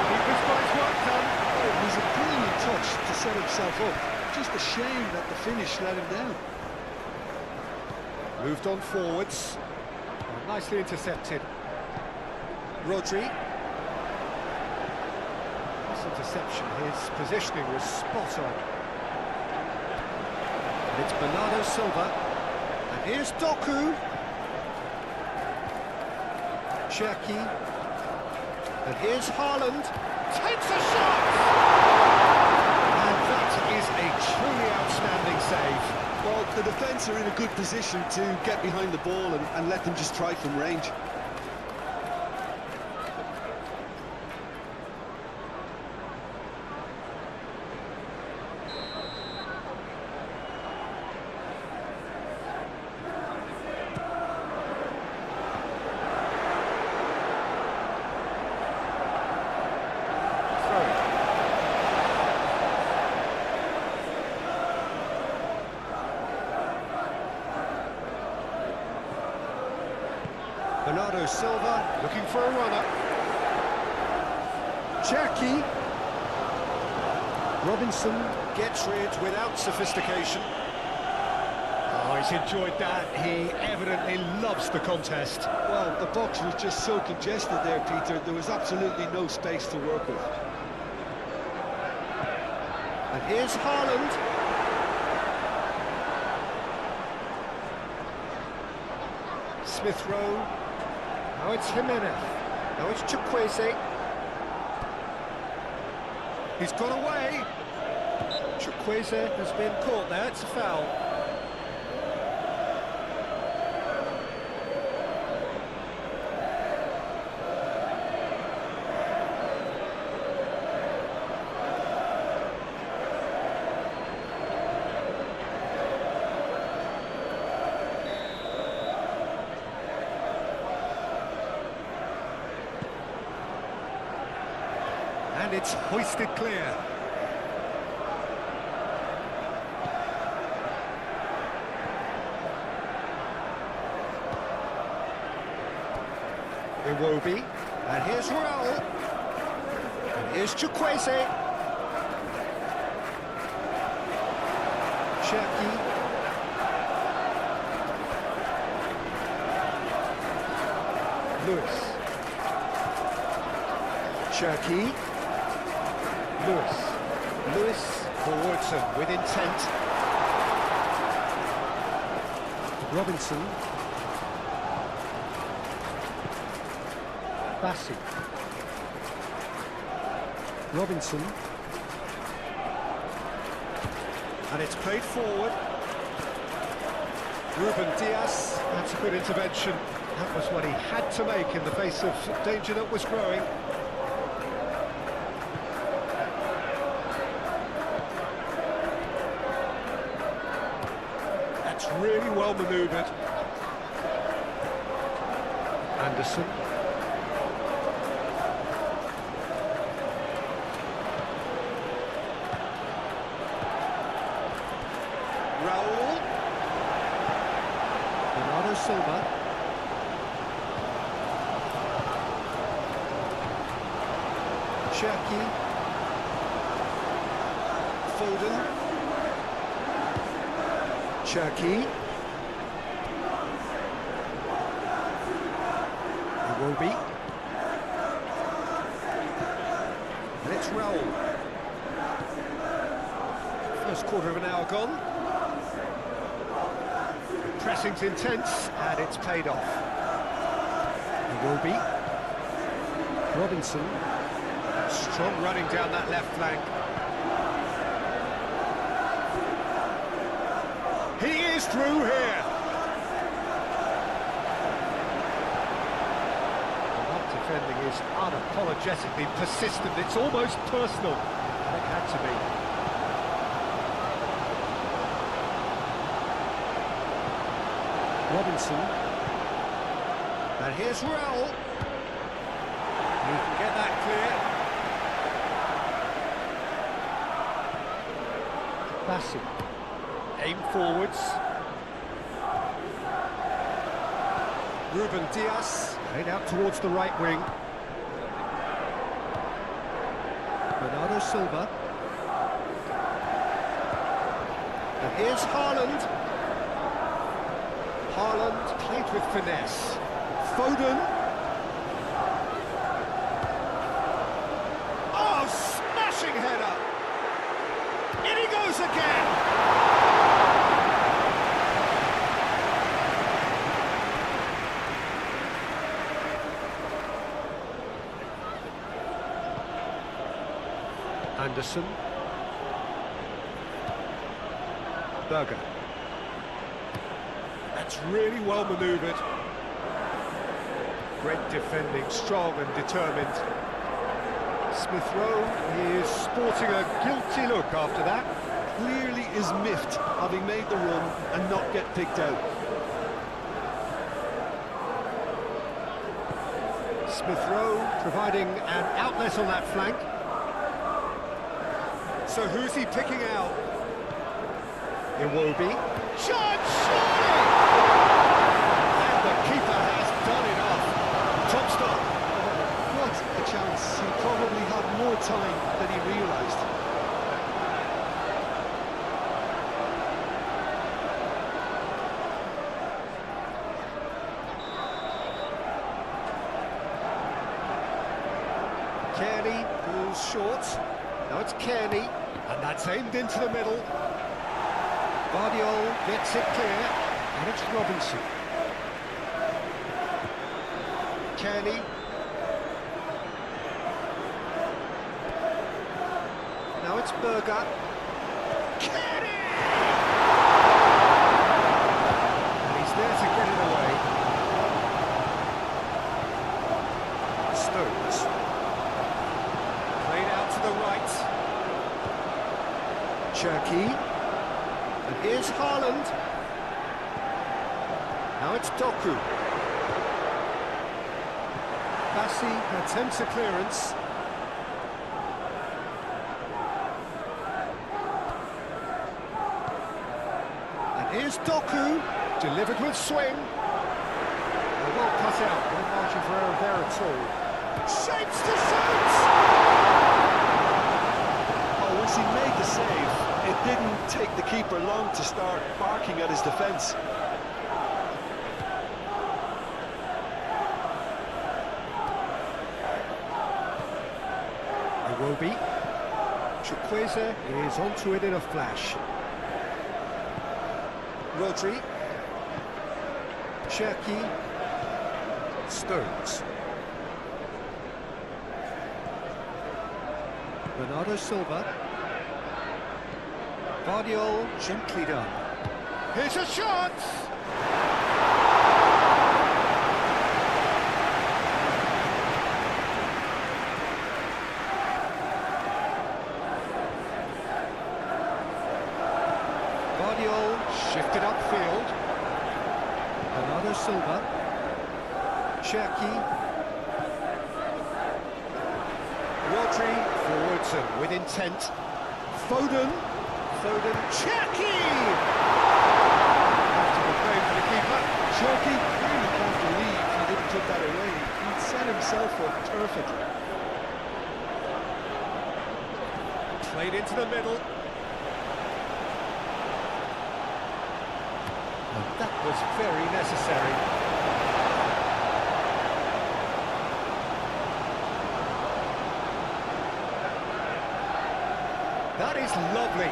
Keeper's got his work done.
Oh, it was a brilliant touch to set himself up. Just a shame that the finish let him down.
Moved on forwards. Oh, nicely intercepted. Rodri. Interception, his positioning was spot on. And it's Bernardo Silva. And here's Doku. Cherky. And here's Haaland. Takes a shot! And that is a truly outstanding save.
Well, the defence are in a good position to get behind the ball and let them just try from range.
Bernardo Silva looking for a runner. Cherky. Robinson gets rid without sophistication. Oh, he's enjoyed that. He evidently loves the contest.
Well, the box was just so congested there, Peter. There was absolutely no space to work with.
And here's Haaland. Smith Rowe. Now it's Jimenez. Now it's Chukwueze. He's got away. Chukwueze has been caught there. It's a foul. And it's hoisted clear. Iwobi. And here's Raul. And here's Chukwueze. Cherky. Lewis. Cherky. Lewis for Woodson with intent. Robinson. Bassi. Robinson. And it's played forward. Ruben Diaz. That's a good intervention. That was what he had to make in the face of danger that was growing. Really well manoeuvred. Anderson. Raul. Bernardo Silva. Cherky.
Foden. Cherky. Iwobi. Let's roll. First quarter of an hour gone. Pressing's intense, and it's paid off. Iwobi. Robinson. Strong running down that left flank. He is through here. That defending is unapologetically persistent. It's almost personal. It had to be. Robinson. And here's Raul. He can get that clear. Bassi. Aim forwards. Ruben Dias. Played out towards the right wing. Bernardo Silva. And here's Haaland. Haaland played with finesse. Foden. Oh, smashing header. In he goes again. Anderson. Berger. That's really well manoeuvred. Great defending, strong and determined. Smith Rowe is sporting a guilty look after that. Clearly is miffed, having made the run and not get picked out. Smith Rowe providing an outlet on that flank. So who's he picking out? Iwobi. Shot! Surely! And the keeper has done it off. Top stop. What a chance. He probably had more time than he realised. Kearney goes short. Now it's Kearney, and that's aimed into the middle. Guardiola gets it clear, and it's Robinson. Kearney. Now it's Berger. Kearney! And he's there to get it away. Stones. Played out to the right. Cherky. And here's Haaland. Now it's Doku. Bassi attempts a clearance. And here's Doku, delivered with swing. Well cut out, no margin for error there at all. Shapes to shoot! Oh, once he made the save, it didn't take the keeper long to start barking at his defence. Iwobi. Chukwueze is onto it in a flash. Rodri. Cherky. Stones. Bernardo Silva. Guardiola gently done. Here's a shot! Guardiola shifted upfield. Bernardo Silva. Cherky. Rodri forwards and with intent. Foden. Cherky! Have to be playing for the keeper. Cherky really can't believe he didn't put that away. He'd set himself up perfectly. Played into the middle.
And that was very necessary. That is lovely.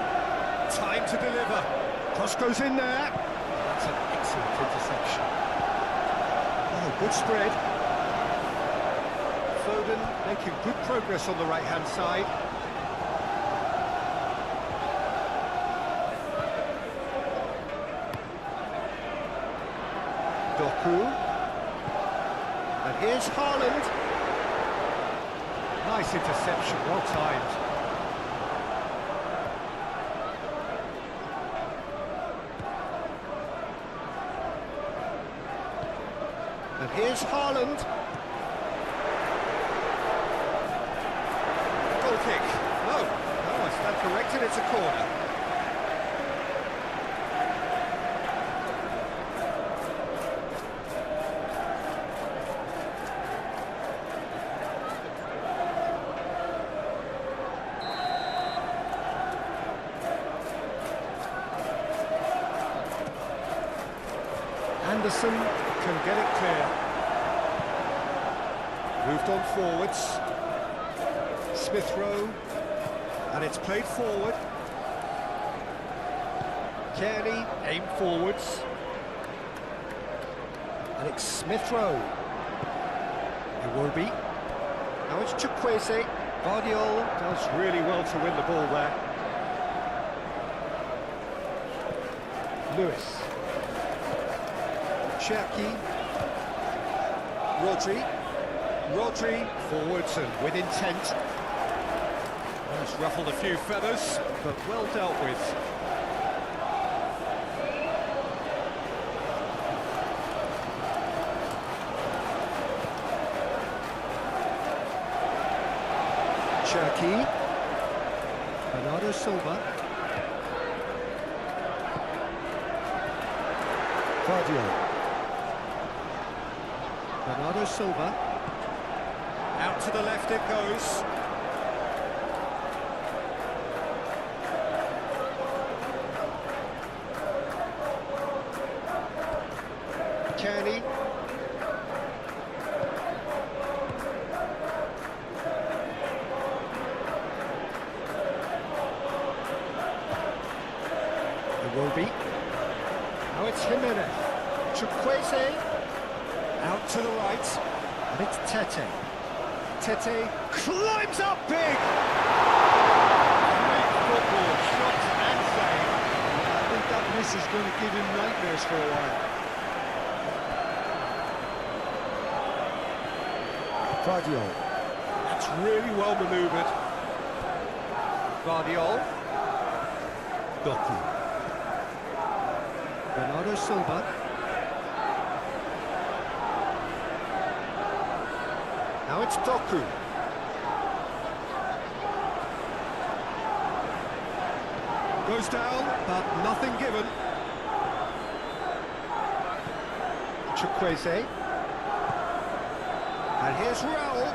Time to deliver. Cross goes in there. That's an excellent interception. Oh, good spread. Foden making good progress on the right-hand side. Doku. And here's Haaland. Nice interception, well timed. And here's Haaland. Goal kick. No, I stand corrected, it's a corner. Anderson can get it clear. Moved on forwards. Smith Rowe. And it's played forward. Kearney, aim forwards. And it's Smith Rowe. Iwobi. Now it's Chukwueze. Guardiola does really well to win the ball there. Lewis. Cherki. Rodri forwards and with intent. Has ruffled a few feathers, but well dealt with. Cherki. Bernardo Silva. Guardiola. Bernardo Silva. Out to the left it goes. Kearney. Iwobi. Now it's Jimenez. Chukwueze. Out to the right. And it's Tete. Tete climbs up big! Great football, shot and save.
I think that miss is going to give him nightmares for a while.
Guardiola. That's really well manoeuvred. Guardiola. Doku. Bernardo Silva. Now it's Doku. Goes down, but nothing given. Chukwueze. And here's Raul.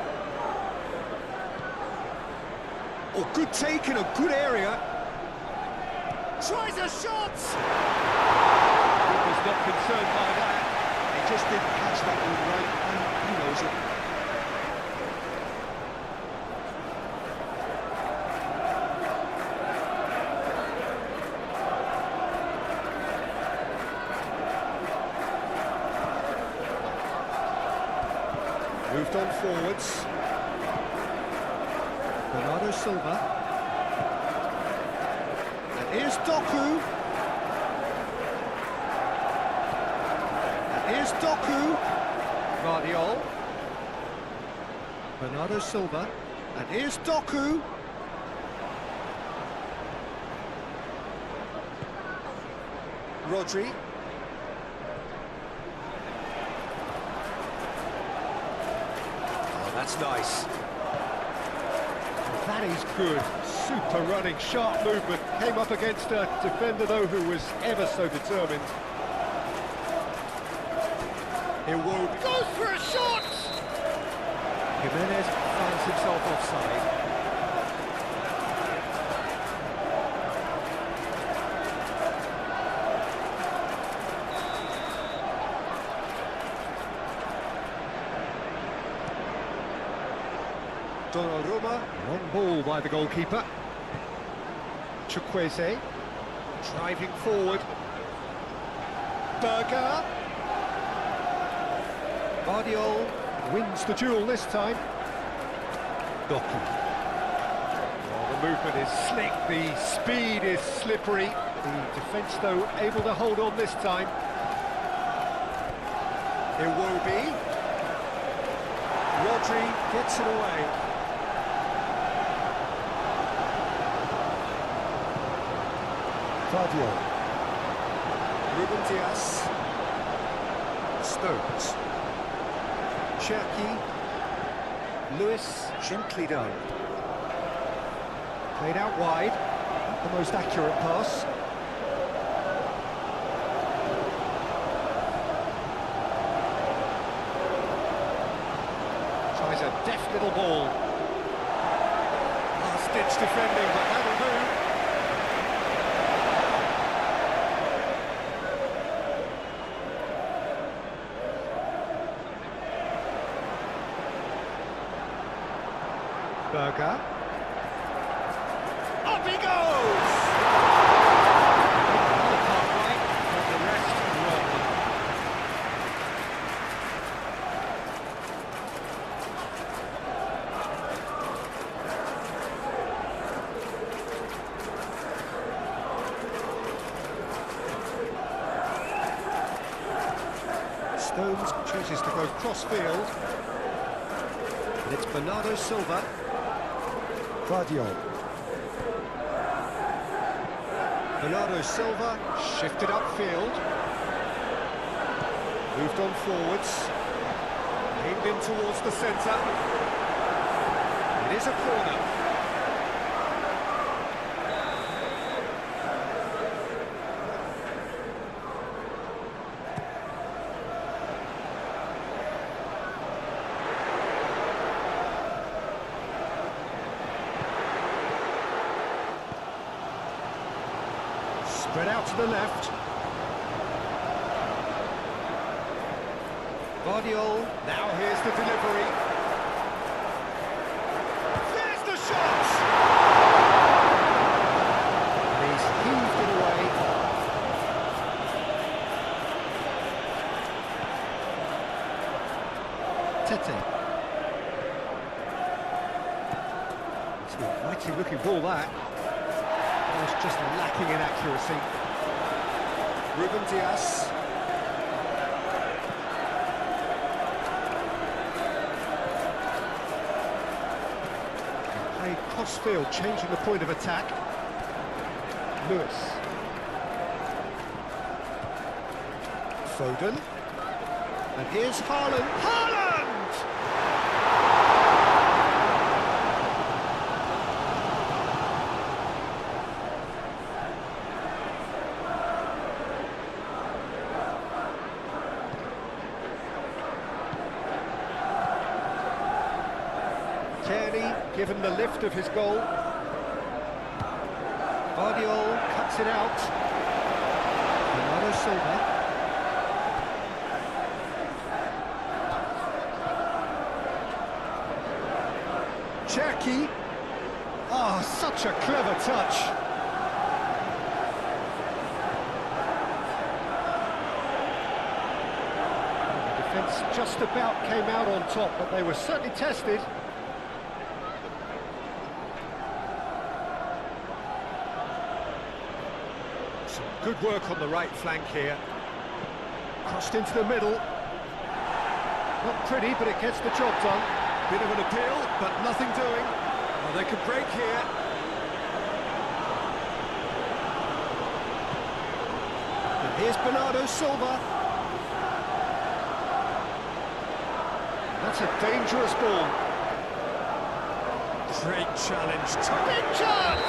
Oh, good take in a good area. Tries a shot! He was not concerned by that.
He just didn't catch that one right, and he knows it.
Moved on forwards. Bernardo Silva. And here's Doku. And here's Doku. Guardiola. Bernardo Silva. And here's Doku. Rodri. That's nice. That is good. Super running, sharp movement. Came up against a defender, though, who was ever so determined. Iwobi goes for a shot! Jimenez finds himself offside. Donnarumma, long ball by the goalkeeper. Chukwueze, driving forward. Berger. Guardiola wins the duel this time. Doku. Well, the movement is slick, the speed is slippery. The defence, though, able to hold on this time. Iwobi. Rodri gets it away. Claudio. Ruben Dias. Stones. Cherki. Lewis, gently done. Played out wide. Not the most accurate pass. Tries a deft little ball. Last-ditch defending, but that'll do. Berger. Up he goes! The part right, but the rest wrong. Stones chooses to go cross-field. And it's Bernardo Silva. Claudio. Bernardo Silva shifted upfield. Moved on forwards. Aimed in towards the centre. It is a corner. Spread out to the left. Guardiola, now here's the delivery. There's the shot! And he's heaved it away. Tete. It's a mighty looking ball, that. Was just lacking in accuracy. Ruben Dias. Played cross-field, changing the point of attack. Lewis. Foden. And here's Haaland. Haaland! Given the lift of his goal. Guardiola cuts it out. Bernardo Silva. Cherki. Oh, such a clever touch. The defence just about came out on top, but they were certainly tested. Good work on the right flank here. Crossed into the middle. Not pretty, but it gets the job done. Bit of an appeal, but nothing doing. Well, they could break here. And here's Bernardo Silva. That's a dangerous ball. Great challenge. Big chance!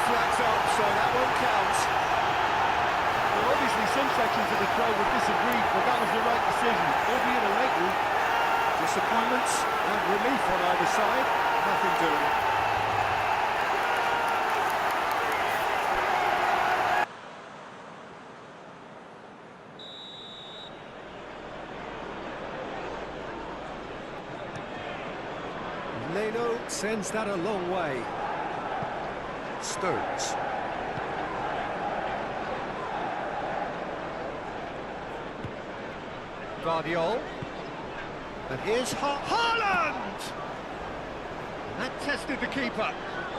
Flags up, so that won't count.
Well, obviously some sections of the crowd would disagree, but that was the right decision, albeit a late one.
Disappointments and relief on either side, nothing doing. Sends that a long way. Stones. Guardiol. And here's Haaland! And that tested the keeper.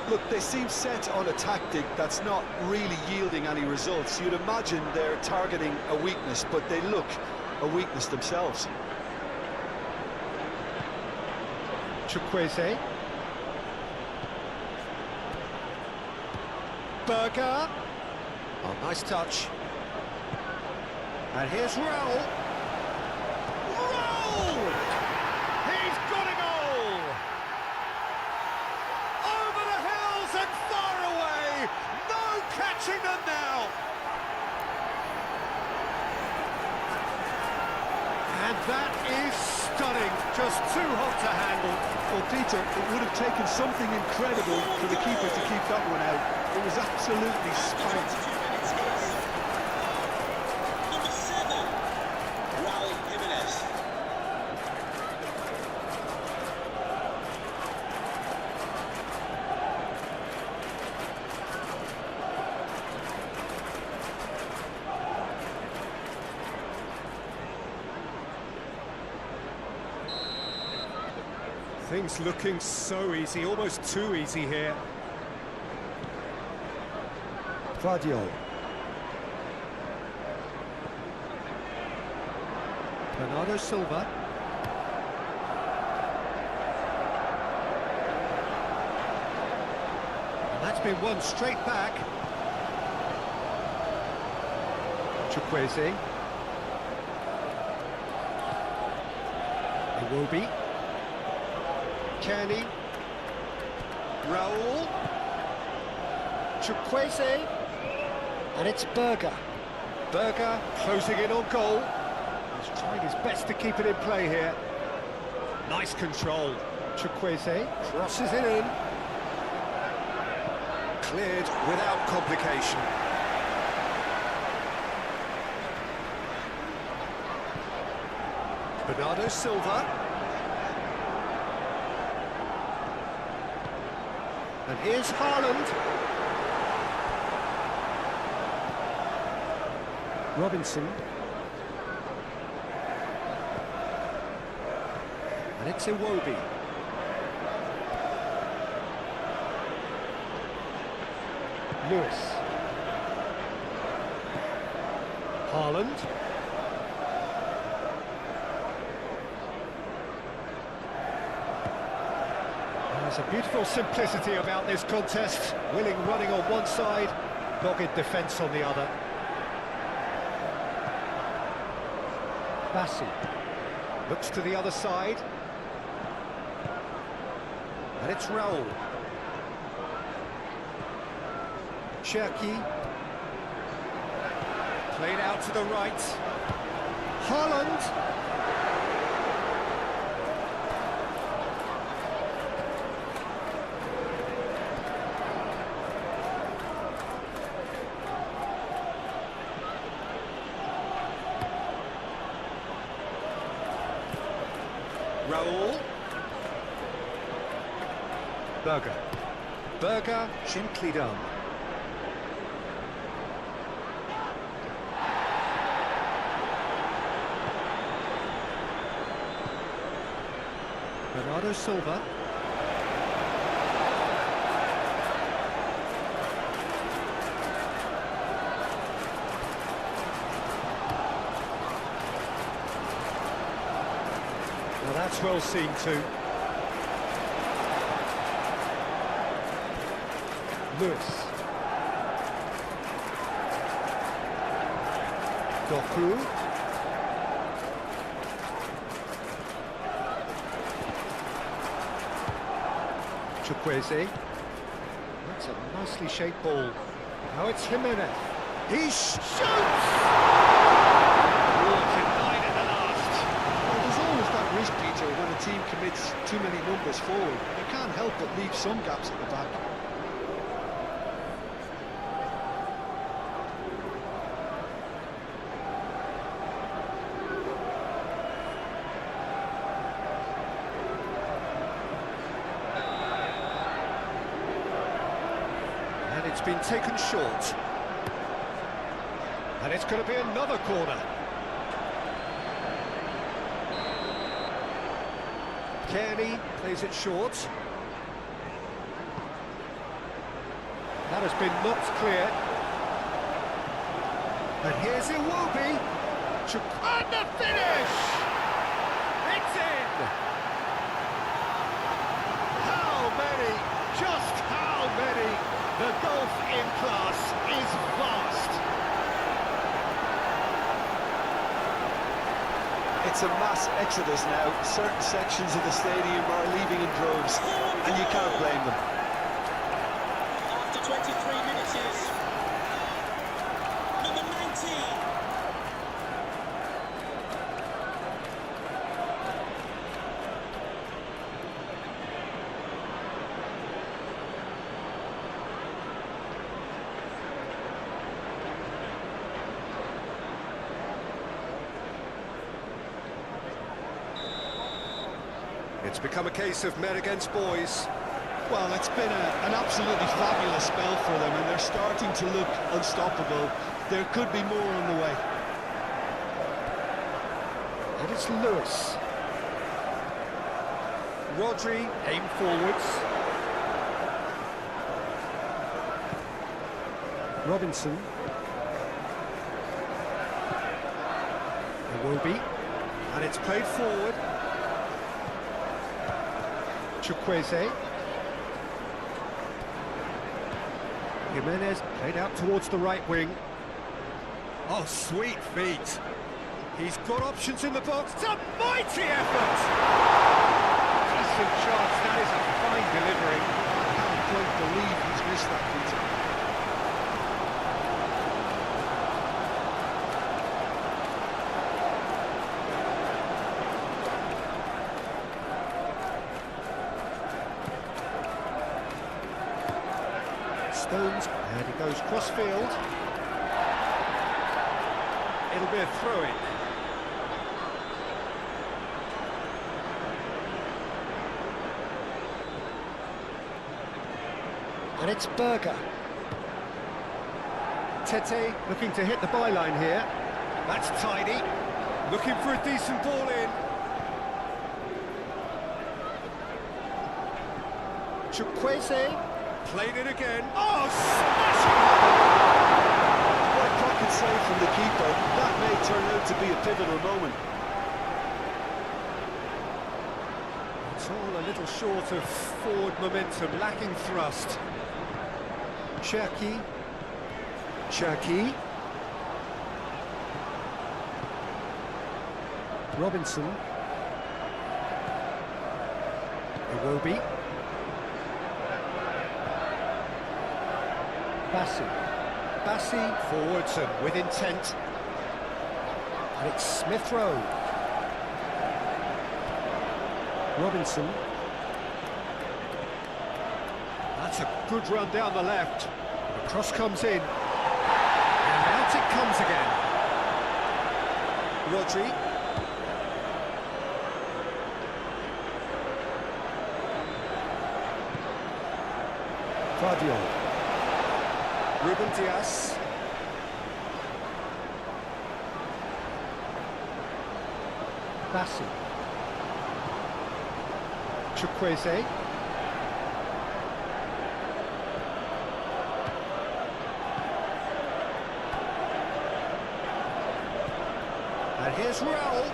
Look, they seem set on a tactic that's not really yielding any results. You'd imagine they're targeting a weakness, but they look a weakness themselves.
Chukwueze. Berger. Oh, nice touch. And here's Raul. Raul! He's got a goal! Over the hills and far away! No catching them now! And that is stunning. Just too hot to handle.
Well, Peter, it would have taken something incredible for the keeper to keep that one out. It was absolutely spanked.
Number 7, Raul Jimenez.
Things looking so easy, almost too easy here. Guardiol. Bernardo Silva. And that's been won straight back. Chukwueze. Iwobi. Kenny. Raul. Chukwueze. And it's Berger. Berger closing in on goal. He's trying his best to keep it in play here. Nice control. Chukwueze crosses it in. Cleared without complication. Bernardo Silva. And here's Haaland. Robinson. And it's Iwobi. Lewis. Haaland. There's a beautiful simplicity about this contest. Willing running on one side, dogged defence on the other. Bassi looks to the other side, and it's Raul. Cherki played out to the right. Haaland. Raul. Berger. Berger, gently done. Bernardo Silva. Well, that's well seen too. Lewis. Doku. Chukwueze. That's a nicely shaped ball. Now it's Jimenez. He shoots! Denied at the last.
Well, there's always that risk, Peter, when a team commits too many numbers forward. You can't help but leave some gaps at the back.
It's been taken short. And it's going to be another corner. Kearney plays it short. That has been knocked clear. And here's Iwobi. And the finish! It's in! How many? Just how many? The golf in class is vast.
It's a mass exodus now. Certain sections of the stadium are leaving in droves, and you can't blame them.
After 23 minutes is number 19.
It's become a case of men against boys.
Well, it's been an absolutely fabulous spell for them, and they're starting to look unstoppable. There could be more on the way.
And it's Lewis. Rodri, aim forwards. Robinson. Iwobi. And it's played forward. Chukwueze. Jimenez played out towards the right wing. Oh, sweet feet. He's got options in the box. It's a mighty effort! Decent chance, that is a fine delivery.
I can't quite believe he's missed that feat.
Stones, and he goes cross-field. It'll be a throw-in. And it's Berger. Tete looking to hit the byline here. That's tidy. Looking for a decent ball in. Chukwueze. Played it again. Oh, smashing!
What a cracking save from the keeper. That may turn out to be a pivotal moment.
It's all a little short of forward momentum, lacking thrust. Cherki. Robinson. Iwobi. Bassi forwards and with intent. And it's Smith Rowe. Robinson. That's a good run down the left. The cross comes in. And out it comes again. Rodri. Guardiola. Ruben Dias. Bassi. Chukwueze. And here's Raul.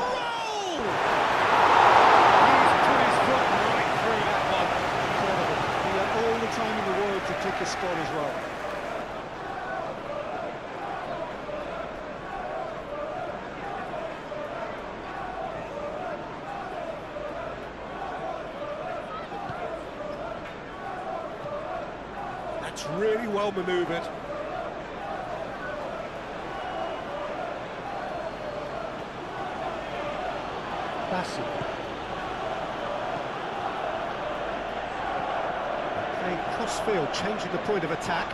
Raul! He's put his foot right through that one.
Incredible. He had all the time in the world to pick his spot as well.
That's really well manoeuvred. Bassi. Playing cross-field, changing the point of attack.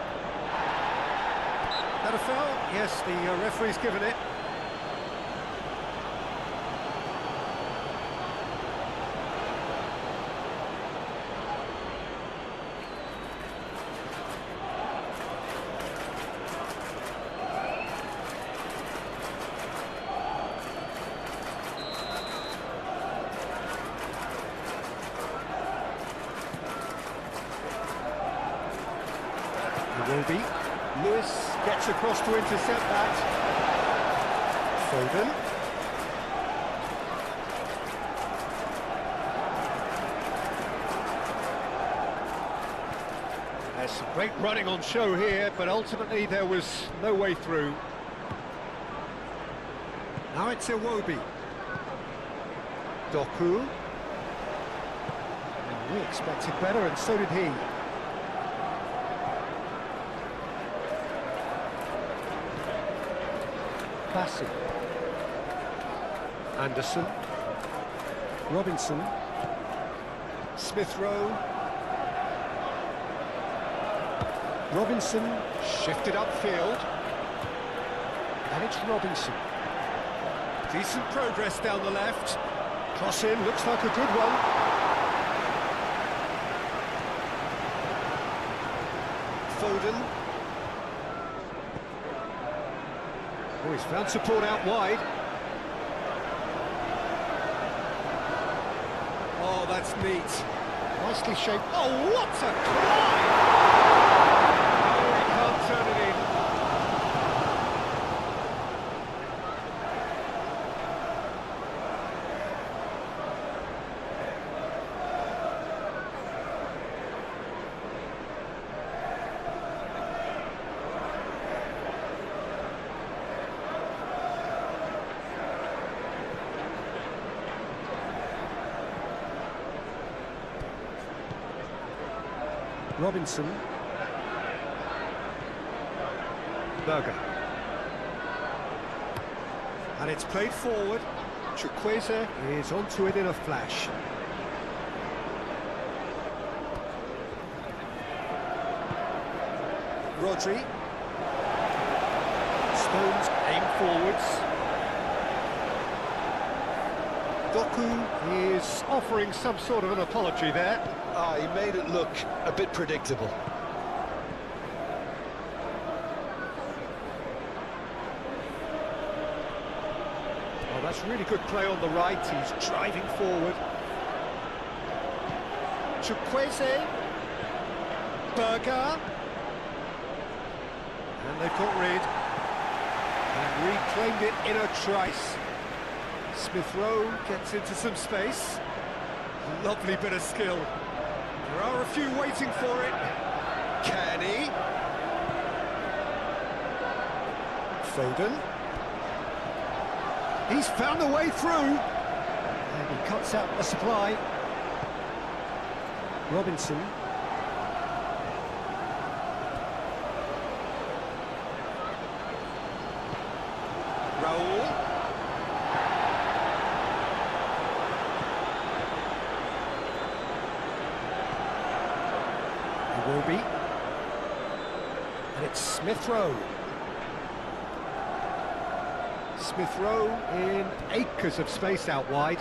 That a foul? Yes, the referee's given it. Iwobi. Lewis gets across to intercept that. Foden. There's some great running on show here, but ultimately there was no way through. Now it's Iwobi. Doku. And we expected better, and so did he. Bassi. Anderson. Robinson. Smith Rowe. Robinson shifted upfield. And it's Robinson. Decent progress down the left. Cross in, looks like a good one. Foden. Oh, he's found support out wide. Oh, that's neat. Nicely shaped. Oh, what a climb! Oh, he can't turn it in. Robinson. Berger. And it's played forward. Chukwueze is onto it in a flash. Rodri. Stones aim forwards. Doku is offering some sort of an apology there.
He made it look a bit predictable.
Oh, that's really good play on the right. He's driving forward. Chukwueze. Berger. And they've got rid. And reclaimed it in a trice. Smith Rowe gets into some space. Lovely bit of skill. There are a few waiting for it. Kenny. Foden. He's found a way through. And he cuts out the supply. Robinson. Raul. Iwobi. And it's Smith Rowe. Smith Rowe in acres of space out wide.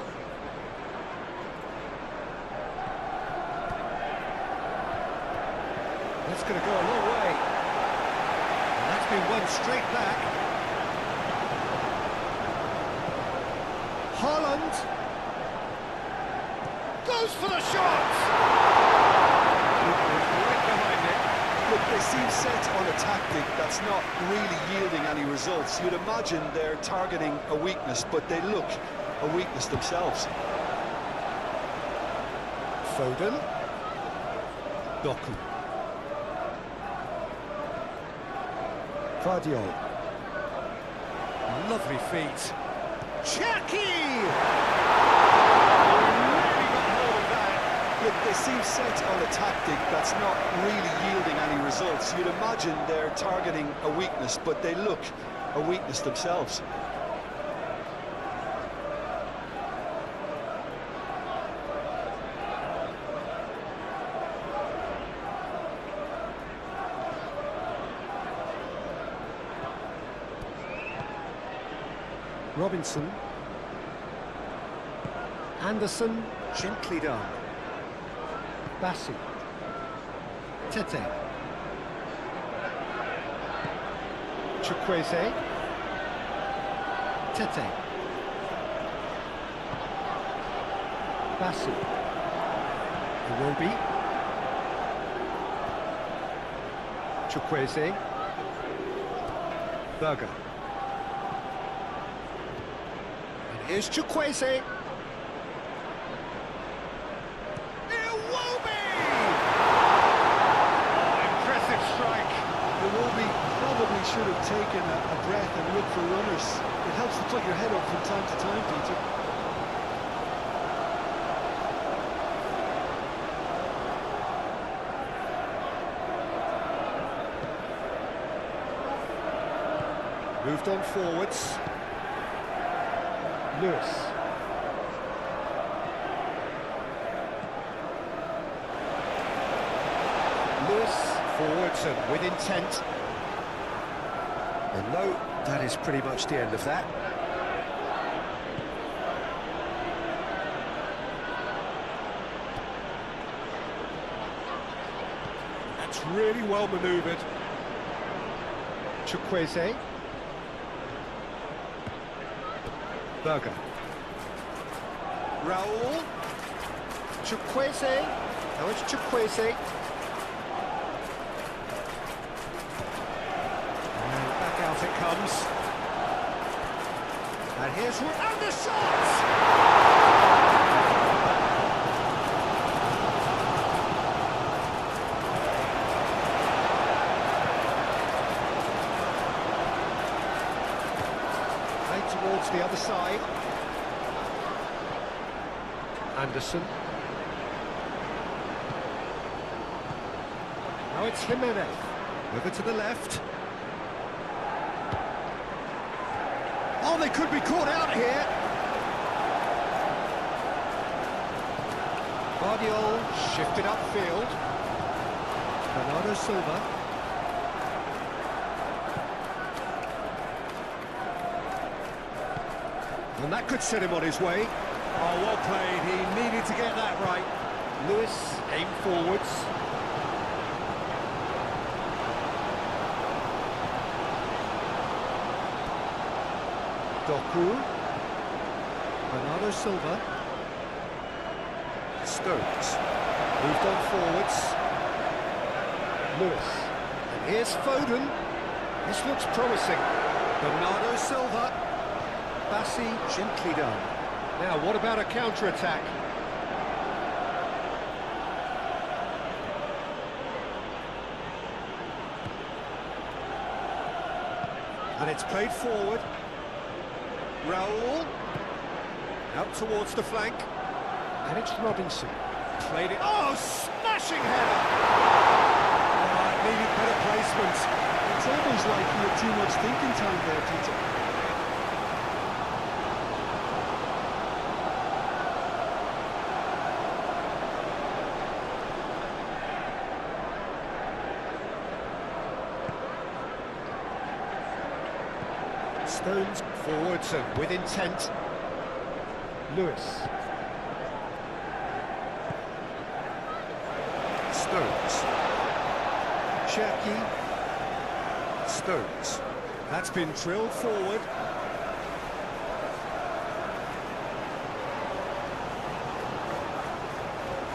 That's going to go a long way. And that's been won straight back. Haaland goes for the shot! Right behind it.
Look, they seem set on a tactic that's not really yielding any results. You'd imagine they're targeting a weakness, but they look a weakness themselves.
Foden. Doku. Guardiola. Lovely feet. Chucky!
Look, they seem set on a tactic that's not really yielding any results. You'd imagine they're targeting a weakness, but they look a weakness themselves.
Robinson. Anderson, gently done. Bassi. Tete. Chukwueze. Tete. Bassi. Iwobi. Chukwueze. Berger. And here's Chukwueze.
Probably should have taken a breath and looked for runners. It helps to put your head up from time to time, Peter.
Moved on forwards. Lewis. Lewis forwards and with intent. And no, that is pretty much the end of that. That's really well manoeuvred. Chukwueze. Berger. Raul. Chukwueze. Now it's Chukwueze. Out it comes. And here's and the shot! Played towards the other side. Anderson. Now it's Jimenez. Over to the left. Oh, they could be caught out here. Guardiola shifted upfield. Bernardo Silva. And that could set him on his way. Oh, well played. He needed to get that right. Lewis aimed forwards. Doku. Bernardo Silva. Stones. Moved on forwards. Lewis. And here's Foden. This looks promising. Bernardo Silva. Bassi gently done. Now, what about a counter-attack? And it's played forward. Raul, out towards the flank, and it's Robinson. Played it, oh, smashing header! Oh, it needed better placement.
It's almost like he had too much thinking time there, Peter.
Stones forwards and with intent. Lewis. Stones. Cherki. Stones. That's been drilled forward.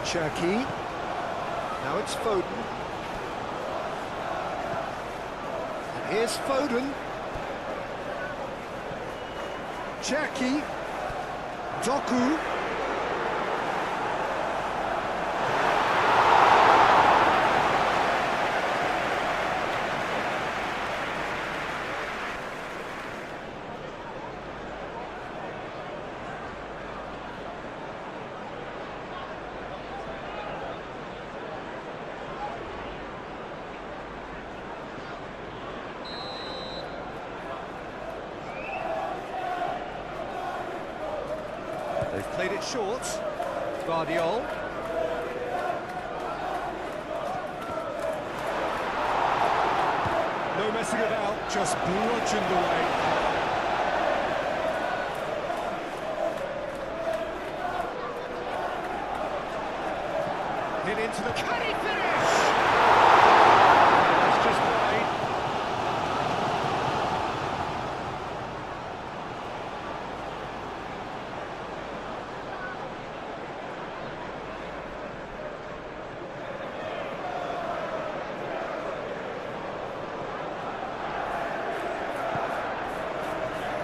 Cherki. Now it's Foden. And here's Foden. Cherki, Doku. They've played it short. Guardiola. No messing about, just bludgeoned away. Hit into the... Can he finish? That's just played.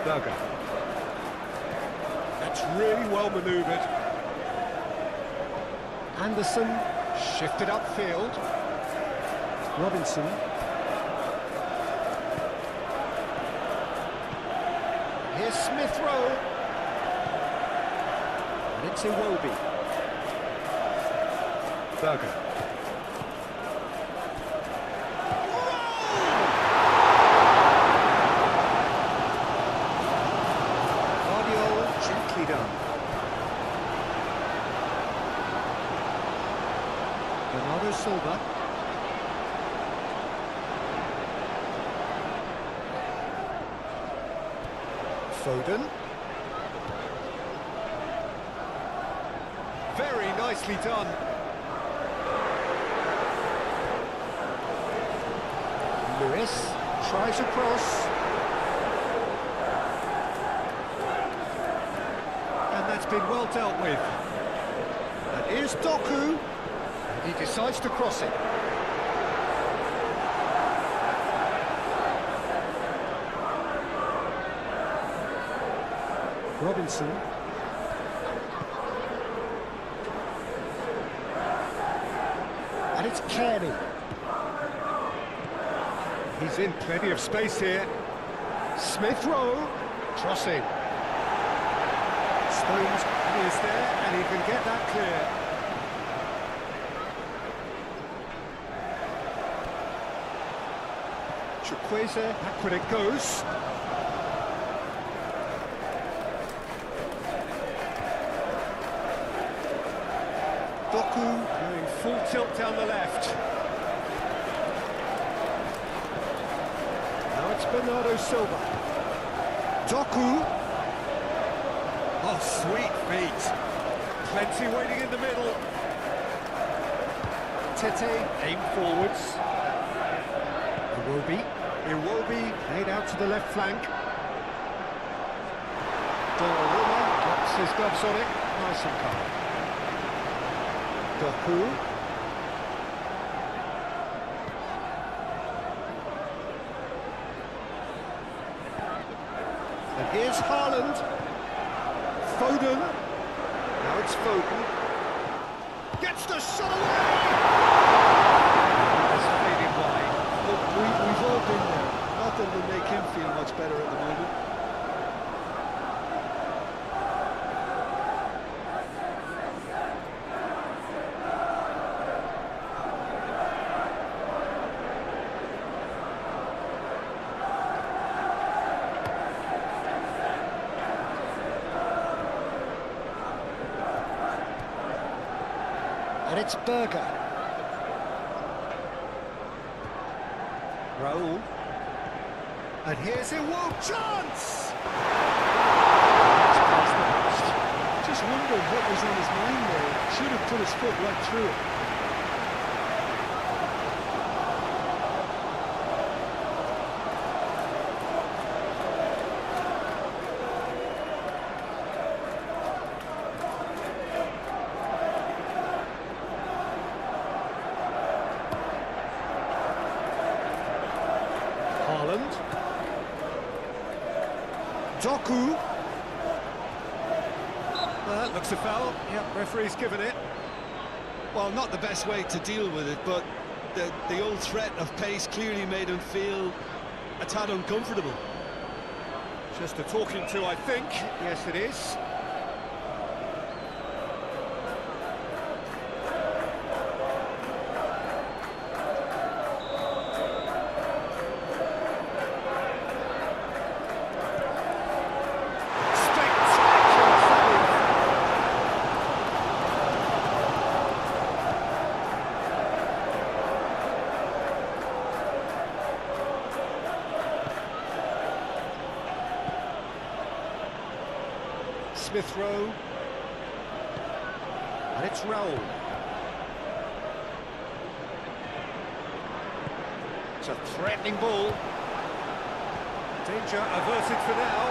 Berger. That's really well manoeuvred. Anderson shifted upfield. Robinson. Here's Smith Rowe. And it's Iwobi. Berger. Gently done. Bernardo Silva. Foden. Very nicely done. Lewis tries a cross. And that's been well dealt with. And here's Doku. He decides to cross it. Robinson. And it's Kearney. He's in plenty of space here. Smith Rowe. Crossing. Stones is there, and he can get that clear. Chukwueze, back when it goes. Doku going full tilt down the left. Now it's Bernardo Silva. Doku. Oh, sweet feet. Plenty waiting in the middle. Tete, aim forwards. Iwobi laid out to the left flank. Donnarumma gets his gloves on it. Nice and calm. Doku. And here's Haaland. Foden. Now it's Foden. Gets the shot away! It's faded wide.
Look, we've all been there. Nothing will make him feel much better at the moment.
And it's Berger. Raul. And here's Iwobi. Chance!
Just wondered what was on his mind there. Should have put his foot right through it.
Haaland. Doku. That looks a foul. Yep, referee's given it.
Well, not the best way to deal with it, but the old threat of pace clearly made him feel a tad uncomfortable.
Just a talking to, I think. Yes, it is. Smith Rowe. And it's Raul. It's a threatening ball. Danger averted for now.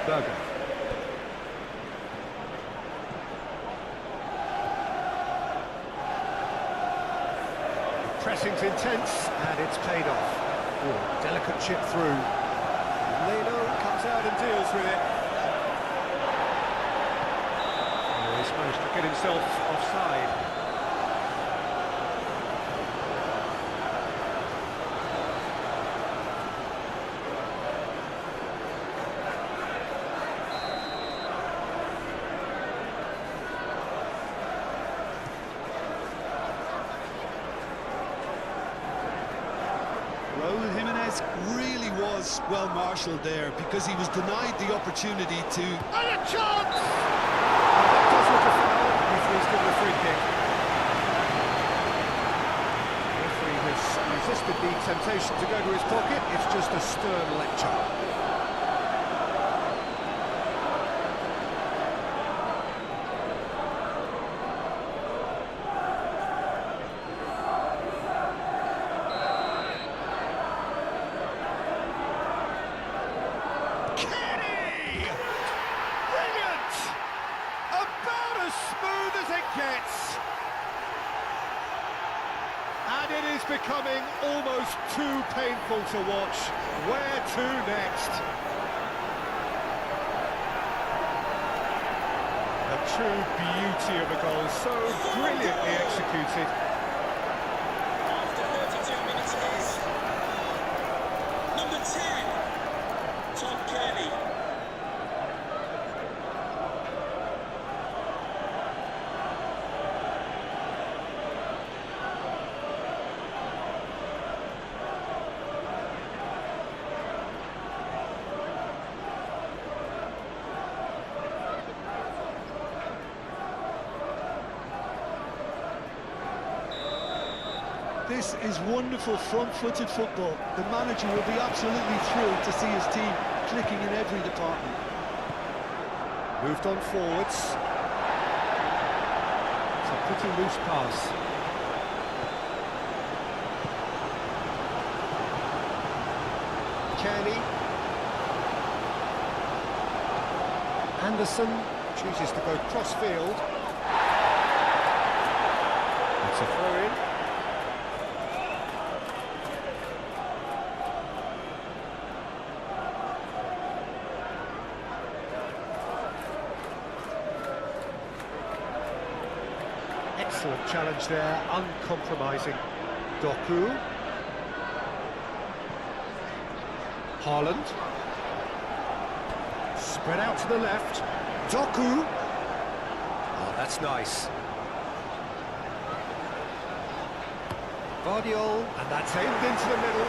Berger. Pressing's intense, and it's paid off. Oh, delicate chip through. Leno comes out and deals with it. Oh, he's managed to get himself offside.
Really was well marshalled there because he was denied the opportunity to...
And a chance! That does look a foul. Referee's given a free kick. The referee has resisted the temptation to go to his pocket. It's just a stern lecture. And it is becoming almost too painful to watch. Where to next? A true beauty of a goal, so brilliantly executed.
After 32 minutes is number 10, Tom Kearney.
This is wonderful front-footed football. The manager will be absolutely thrilled to see his team clicking in every department.
Moved on forwards. It's a pretty loose pass. Kearney. Anderson chooses to go cross-field. It's a throw-in. Excellent challenge there, uncompromising. Doku. Haaland. Spread out to the left. Doku. Oh, that's nice. Vardiol, and that's aimed into the middle.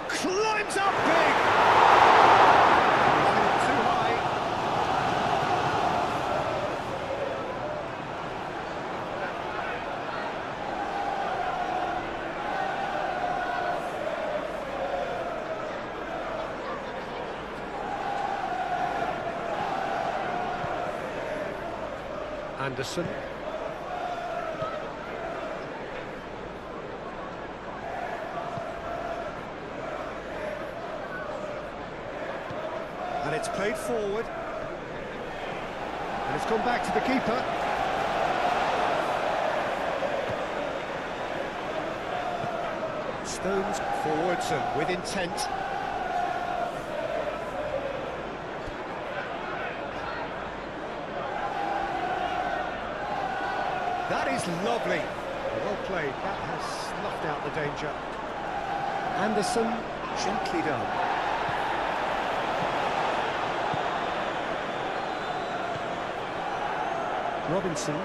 Climbs up big! Too high. Anderson. And it's played forward. And it's gone back to the keeper. Stones forwards and with intent. That is lovely. Well played. That has snuffed out the danger. Anderson, gently done. Robinson.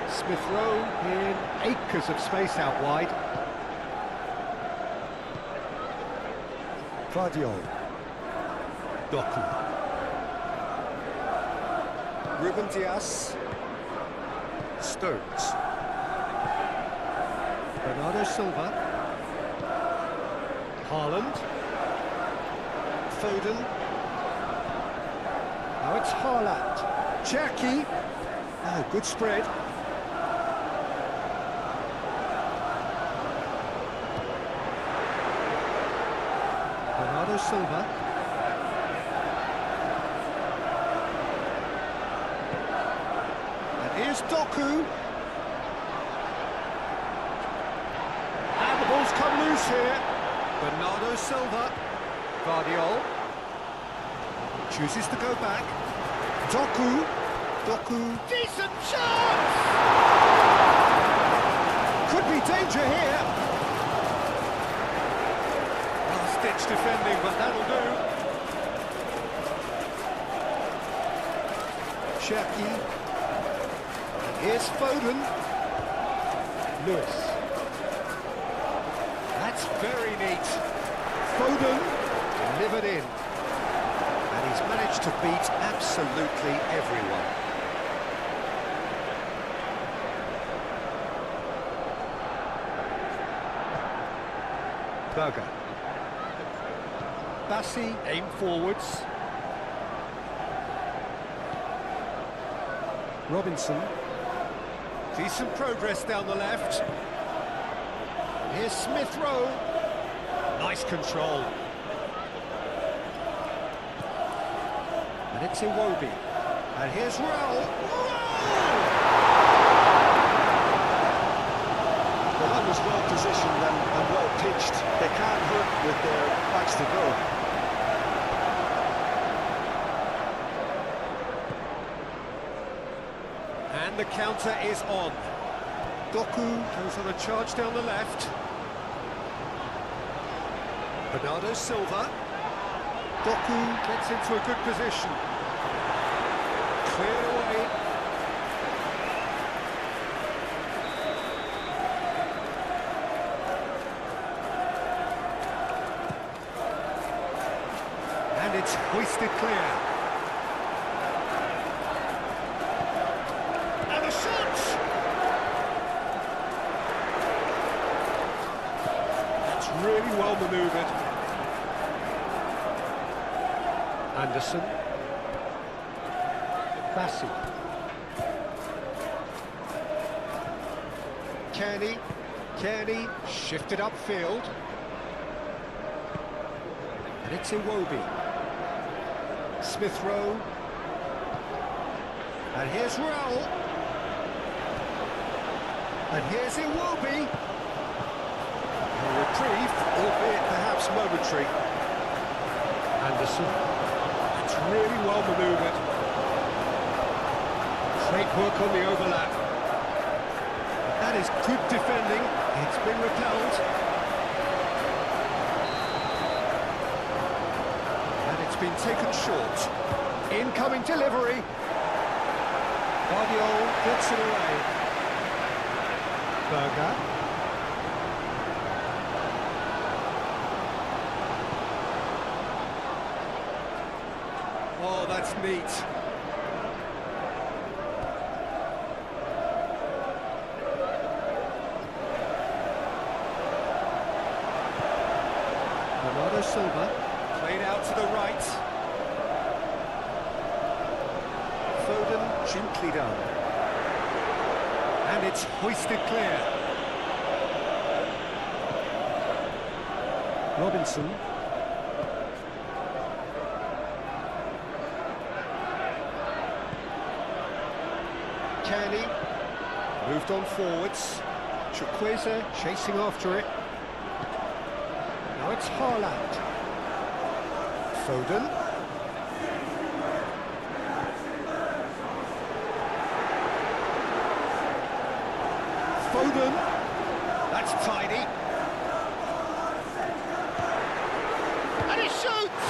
Smith Rowe in acres of space out wide. Vardiol. Doku. Ruben Dias. Stones. Bernardo Silva. Haaland. Foden. Now it's Haaland. Jackie. Oh, good spread. Bernardo Silva. And here's Doku. And the ball's come loose here. Bernardo Silva. Guardiola. Chooses to go back. Doku. Decent chance! Could be danger here. Last-ditch defending, but that'll do. Cherki. Here's Foden. Lewis. That's very neat. Foden delivered in. And he's managed to beat absolutely everyone. Berger. Bassi aim forwards. Robinson. Decent progress down the left. Here's Smith Rowe. Nice control. And it's Iwobi. And here's Raul.
Well, that was well positioned and well pitched. They can't hurt with their backs to go.
And the counter is on. Doku goes on a charge down the left. Bernardo Silva. Doku gets into a good position. Cleared away. And it's hoisted clear. And a shot! That's really well manoeuvred. Anderson. Bassi. Kearney shifted upfield. And it's Iwobi. Smith Rowe. And here's Raul. And here's Iwobi. A reprieve, albeit perhaps momentary. Anderson. It's really well manoeuvred. Great work on the overlap. That is good defending. It's been repelled. And it's been taken short. Incoming delivery. Guardiola gets it away. Berger. Oh, that's neat. Bernardo Silva, played out to the right. Foden, gently done. And it's hoisted clear. Robinson. Kearney, moved on forwards. Chukwueze chasing after it. Now it's Haaland. Foden. Foden. That's tidy. And he shoots!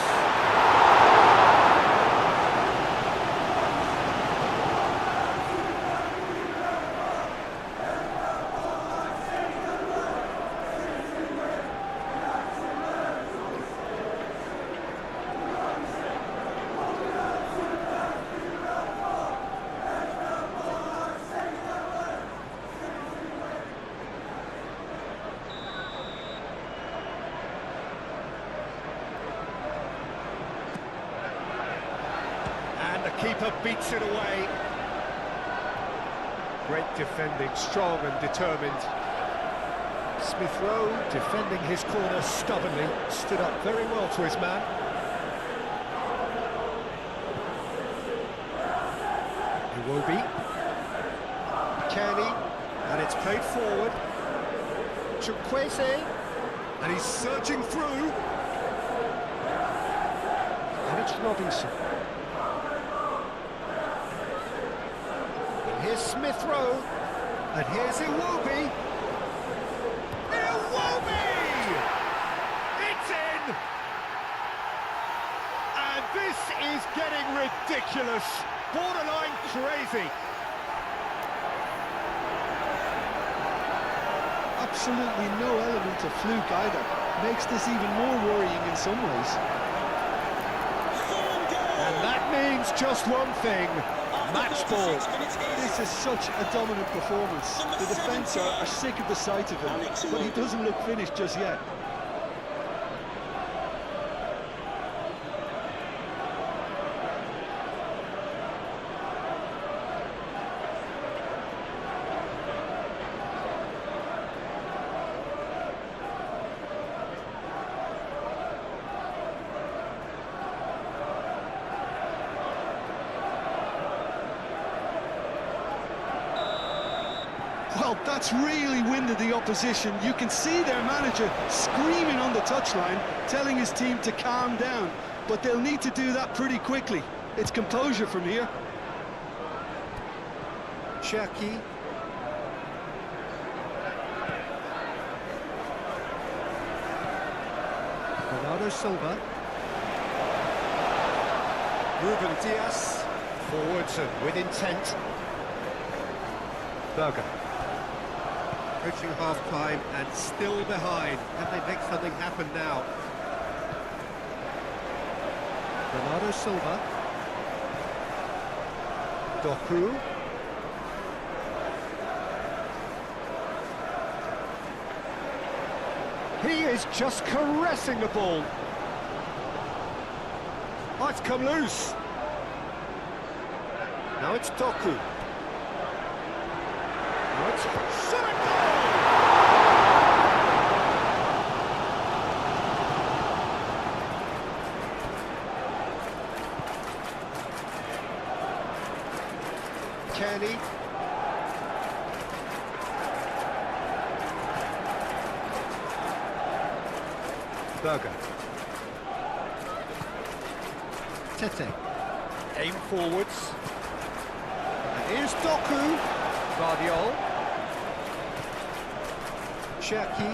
keeper beats it away. Great defending, strong and determined. Smith Rowe defending his corner stubbornly, stood up very well to his man. Iwobi. Kenny, and it's played forward. Chukwueze, and he's surging through. And it's Robinson. And here's Smith Rowe, and here's Iwobi. It's in! And this is getting ridiculous, borderline crazy.
Absolutely no element of fluke either. Makes this even more worrying in some ways.
And that means just one thing, match ball.
This is such a dominant performance. The defence are sick of the sight of him, but he doesn't look finished just yet. Well, that's really winded the opposition. You can see their manager screaming on the touchline, telling his team to calm down. But they'll need to do that pretty quickly. It's composure from here.
Cherki. Bernardo Silva. Ruben Diaz. Forwards and with intent. Berger. Approaching half-time and still behind. Can they make something happen now? Bernardo Silva. Doku. He is just caressing the ball. Oh, it's come loose. Now it's Doku. Now it's shot and goal! Kenny. Berger. Tete. Aim forwards. And here's Doku. Guardiol. Cherki.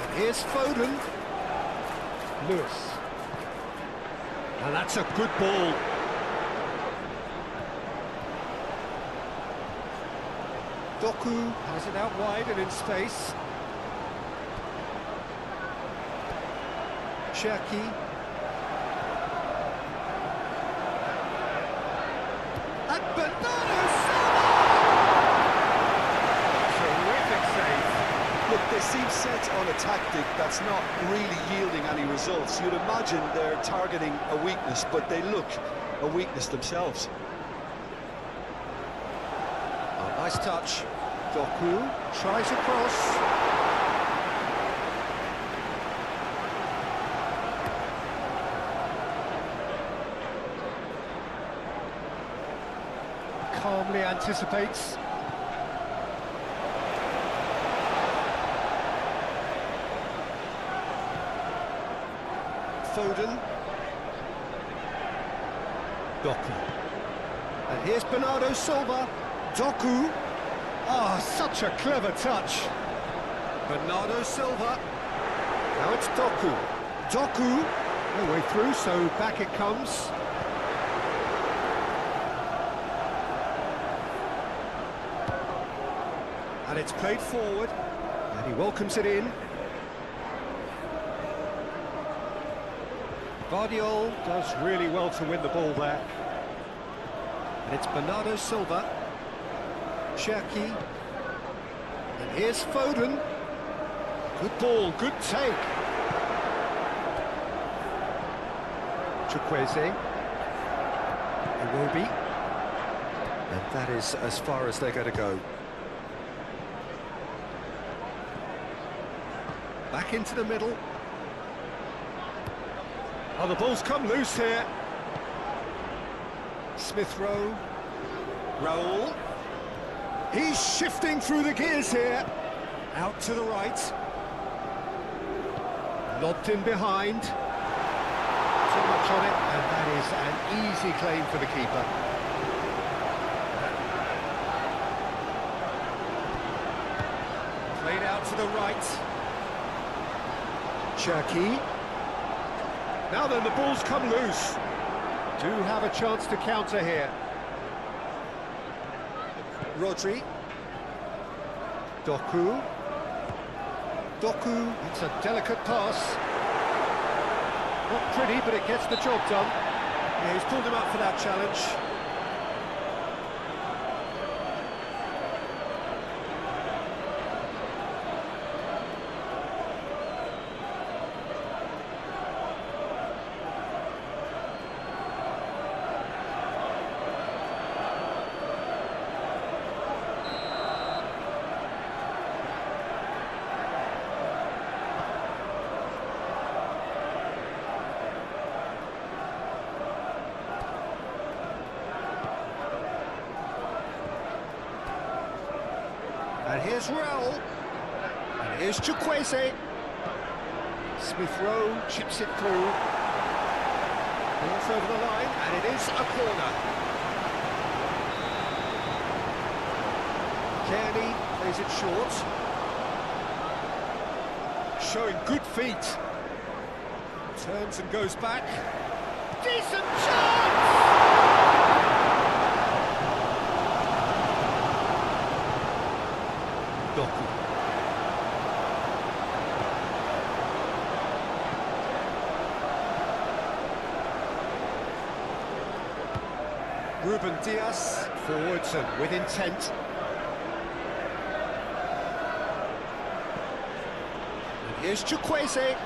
And here's Foden. Lewis. And that's a good ball. Doku has it out wide and in space. Cherki. And Bernardo Silva! Terrific save.
Look, they seem set on a tactic that's not really yielding any results. You'd imagine they're targeting a weakness, but they look a weakness themselves.
Oh, nice touch. Doku tries across. Calmly anticipates. Foden. Doku. And here's Bernardo Silva. Doku. Ah, such a clever touch. Bernardo Silva. Now it's Doku. Doku. No way through, so back it comes. And it's played forward, and he welcomes it in. Guardiol does really well to win the ball there. And it's Bernardo Silva. Cherki. And here's Foden. Good ball, good take. Chukwueze. Iwobi. And that is as far as they're going to go. Back into the middle. Oh, the ball's come loose here. Smith Rowe. Raoul. He's shifting through the gears here. Out to the right. Lobbed in behind. Too much on it, and that is an easy claim for the keeper. Played out to the right. Cherki. Now then, the ball's come loose. Do have a chance to counter here. Rodri. Doku. Doku. It's a delicate pass. Not pretty, but it gets the job done. Yeah, he's pulled him up for that challenge. And here's Raoul. And here's Chukwueze. Smith Rowe chips it through. Ball's over the line, and it is a corner. Kearney plays it short. Showing good feet. Turns and goes back. Decent chance! Doku. Ruben Diaz, forwards and with intent. And here's Chukwueze.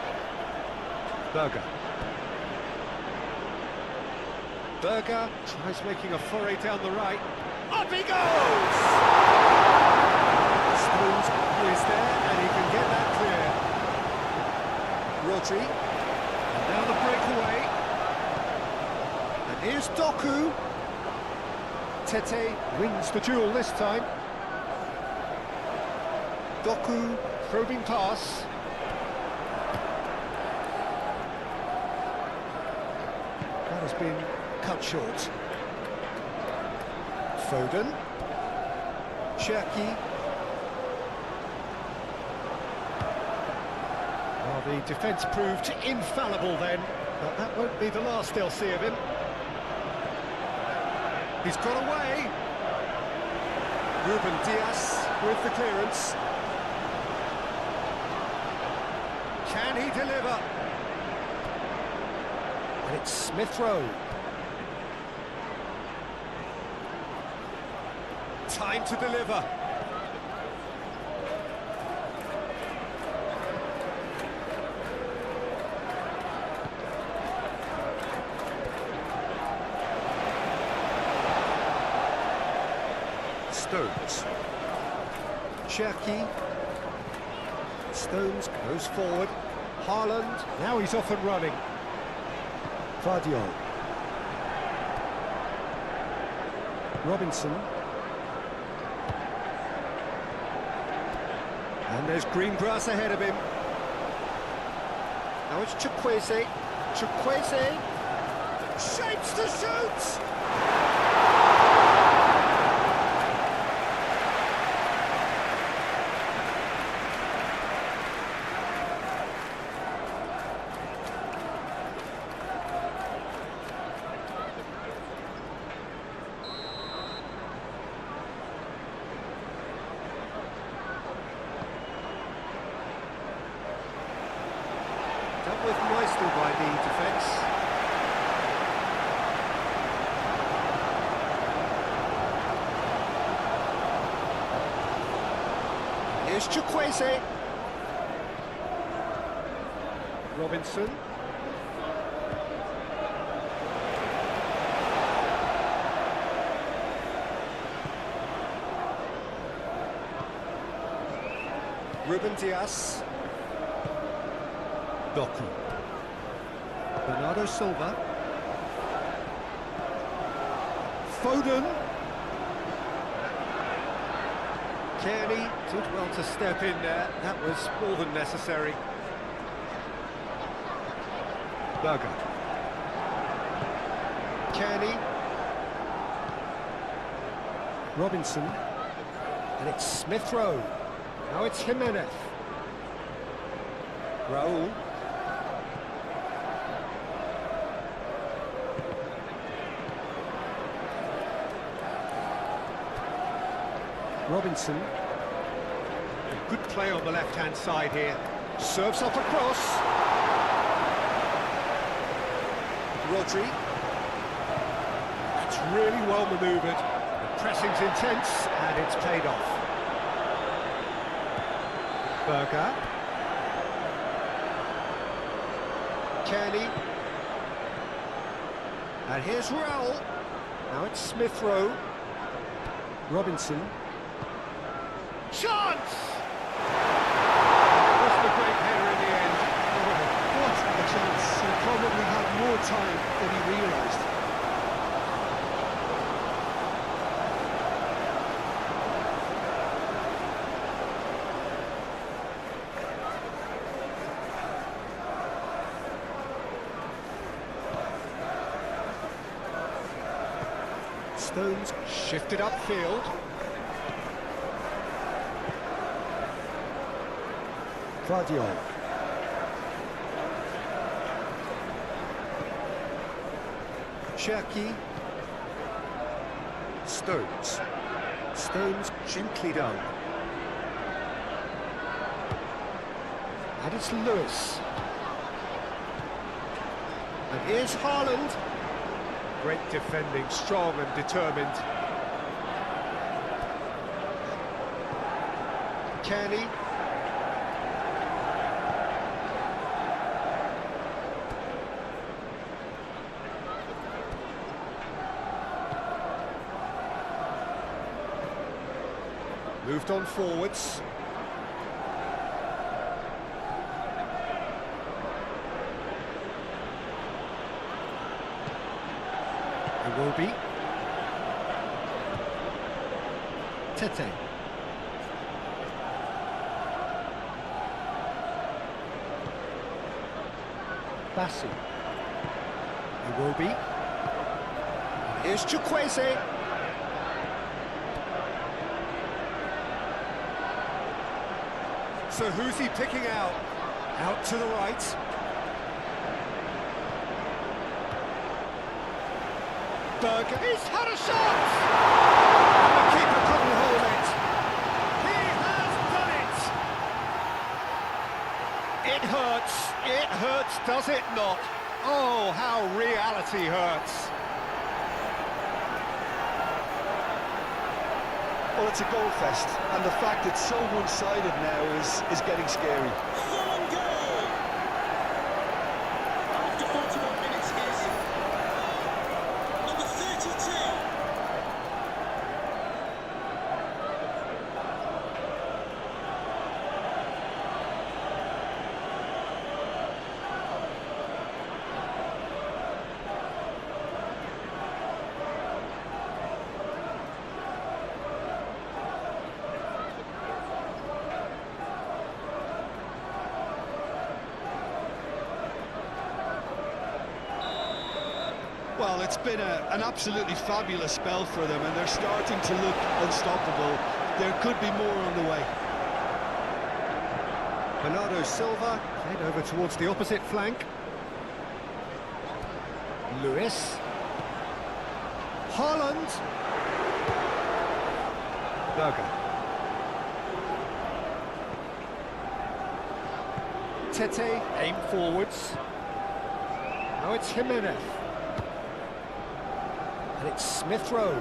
Berger. Berger tries making a foray down the right. Up he goes! Stones is there, and he can get that clear. Rodri, and now the breakaway. And here's Doku. Tete wins the duel this time. Doku, probing pass. That has been cut short. Foden. Cherki. Well, the defence proved infallible then, but that won't be the last they'll see of him. He's got away. Ruben Diaz with the clearance. Can he deliver? And it's Smith Rowe. Time to deliver. Stones. Cherki. Stones goes forward. Haaland. Now he's off and running. Vardiol. Robinson. And there's green grass ahead of him. Now it's Chukwueze. Chukwueze shapes to shoot! Dealt with nicely by the defence. Here's Chukwueze. Robinson. Ruben Dias. Doku. Bernardo Silva. Foden. Kearney did well to step in there. That was more than necessary. Berger. Kearney. Robinson. And it's Smith Rowe. Now it's Jimenez. Raul. Robinson. A good play on the left-hand side here. Serves up across. Rodri. That's really well manoeuvred. The pressing's intense and it's paid off. Berger. Kearney. And here's Raul. Now it's Smith Rowe. Robinson. Chance! That's the great header in the end.
What a chance. He probably had more time than he realised.
Stones shifted upfield. Guardiola. Cherki. Stones. Stones gently down. And it's Lewis. And here's Haaland. Great defending, strong and determined. Kearney. Moved on forwards. It will be Tete. Bassi. It will be. Here's Chukwueze. So who's he picking out? Out to the right. Berger. He's had a shot! And the keeper couldn't hold it. He has done it! It hurts. It hurts, does it not? Oh, how reality hurts.
Well, it's a goal fest, and the fact it's so one-sided now is getting scary.
Fulham goal! After 41 minutes is number 32.
Well, it's been an absolutely fabulous spell for them, and they're starting to look unstoppable. There could be more on the way.
Bernardo Silva played over towards the opposite flank. Lewis. Haaland. Berger. Tete, aim forwards. Now it's Jimenez. And it's Smith Rowe.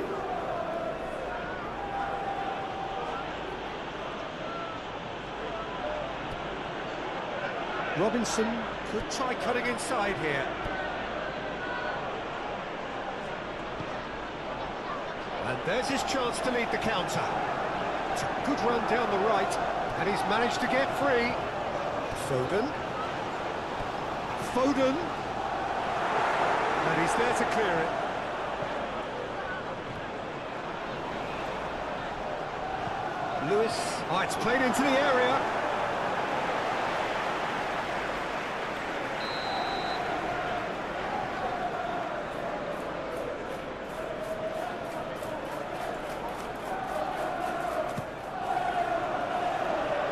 Robinson could try cutting inside here. And there's his chance to lead the counter. It's a good run down the right. And he's managed to get free. Foden. Foden. And he's there to clear it. Lewis. Oh, it's played into the area.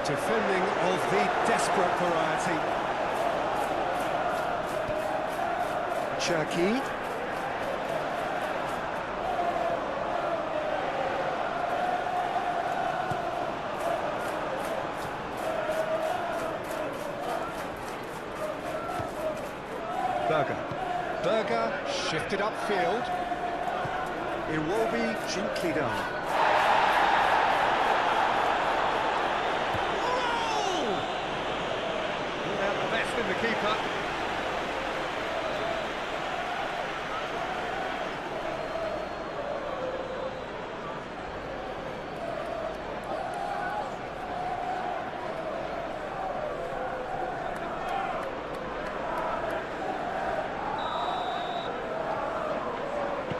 Defending of the desperate variety. Cherki. Berger shifted upfield. Iwobi gently down. Without the best in the keeper.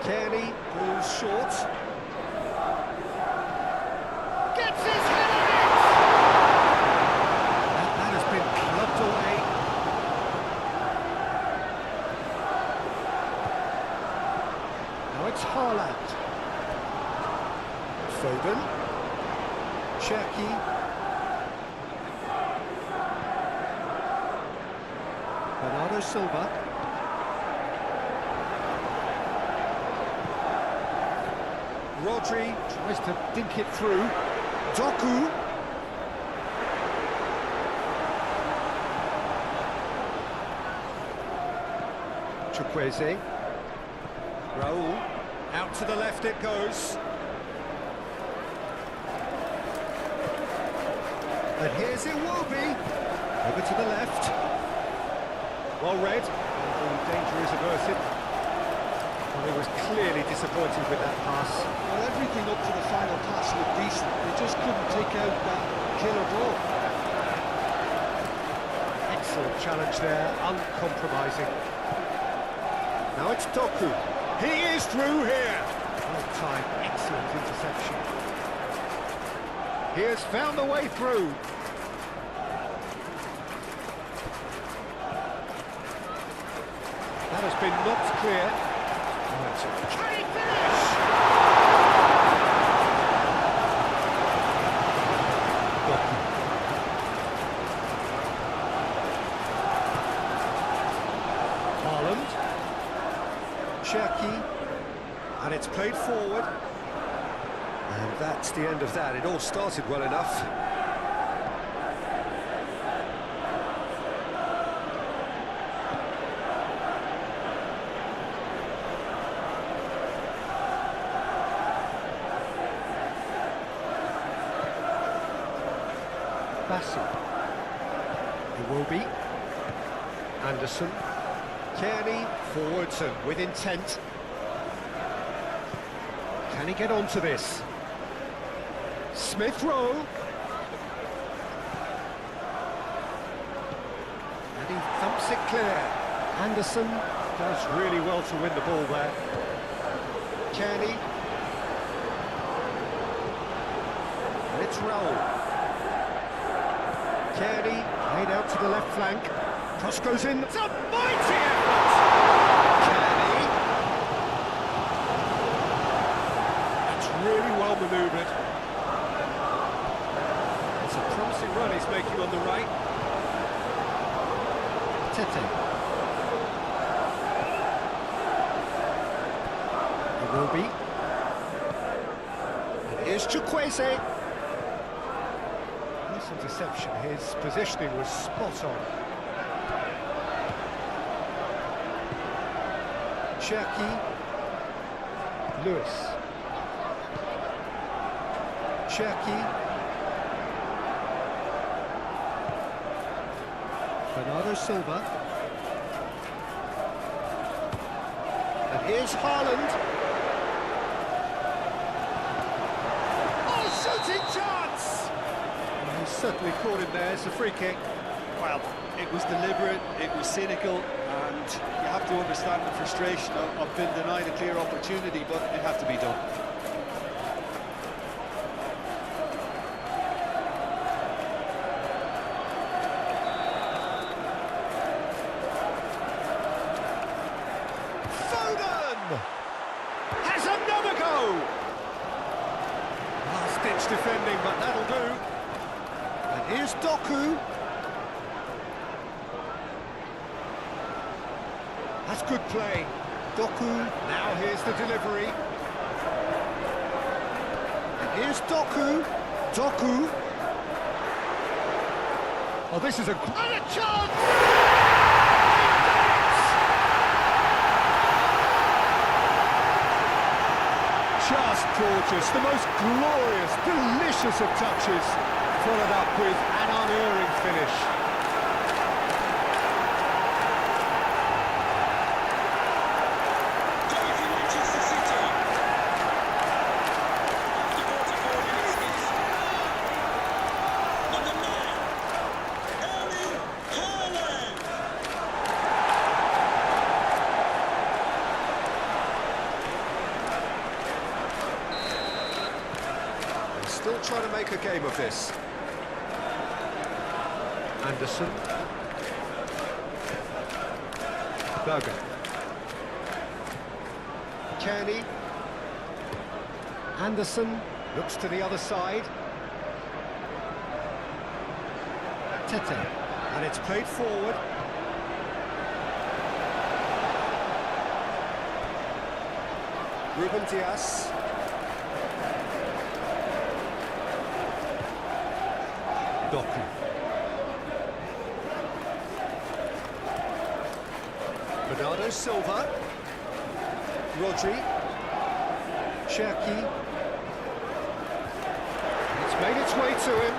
Kearney moves short. Gets his head on it! That has been clubbed away. Now it's Haaland. Foden. Cherki. Bernardo Silva. Rodri tries to dink it through. Doku. Chukwueze. Raul. Out to the left it goes. And here's Iwobi. Over to the left. Well read. The danger is averted. Well, he was clearly disappointed with that pass.
Well, everything up to the final pass looked decent. They just couldn't take out that killer ball.
Excellent challenge there, uncompromising. Now it's Doku. He is through here. Well timed, excellent interception. He has found the way through. That has been knocked clear. Can he finish? Haaland. Cherki. And it's played forward. And that's the end of that. It all started well enough. Iwobi. Anderson. Kearney forwards and with intent. Can he get onto this? Smith Rowe. And he thumps it clear. Anderson does really well to win the ball there. Kearney. And it's Rowe. Kearney, laid out to the left flank. Cross goes in. It's a mighty effort! Kearney. It's really well manoeuvred. It's a promising run he's making on the right. Tete. Iwobi. And here's Chukwueze. Interception, his positioning was spot on. Cherki. Lewis. Cherki. Bernardo Silva. And here's Haaland. Oh, shooting chance! certainly caught him there. It's a free kick.
Well, it was deliberate, it was cynical, and you have to understand the frustration of being denied a clear opportunity, but it had to be done.
Foden has another go. Last-ditch defending, but that'll do. And here's Doku. That's good play. Doku, now here's the delivery. And here's Doku. Doku. Oh, this is a great chance! Just gorgeous, the most glorious, delicious of touches, followed up with an unerring finish. Still trying to make a game of this. Anderson. Berger. Kearney. Anderson looks to the other side. Tete. And it's played forward. Ruben Dias. Doku. Bernardo Silva. Rodri. Cherki. It's made its way to him.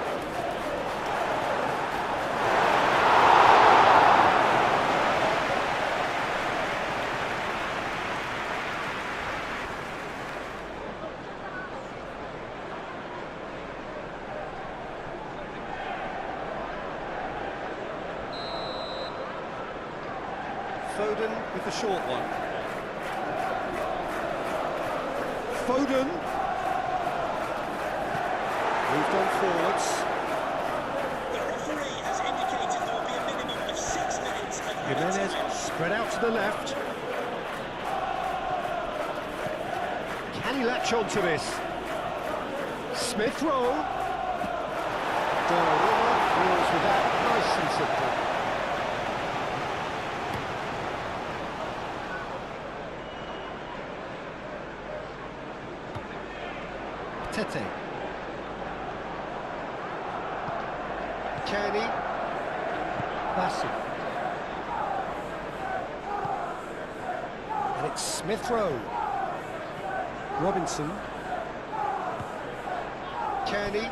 Foden with the short one. Foden. Moved on forwards.
The referee has indicated there will be a minimum of 6 minutes of
Jimenez spread out to the left. Can he latch on to this? Smith Rowe. Donnarumma deals with that nice and simple. Tete. Kearney. Bassi. And it's Smith Rowe. Robinson. Kearney.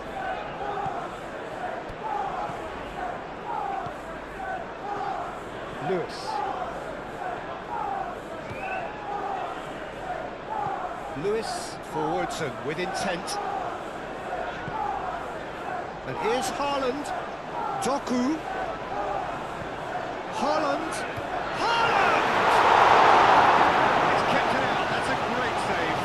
Lewis. Lewis forwards and with intent. And here's Haaland. Doku. Haaland. Haaland! He's kept it out. That's a great save.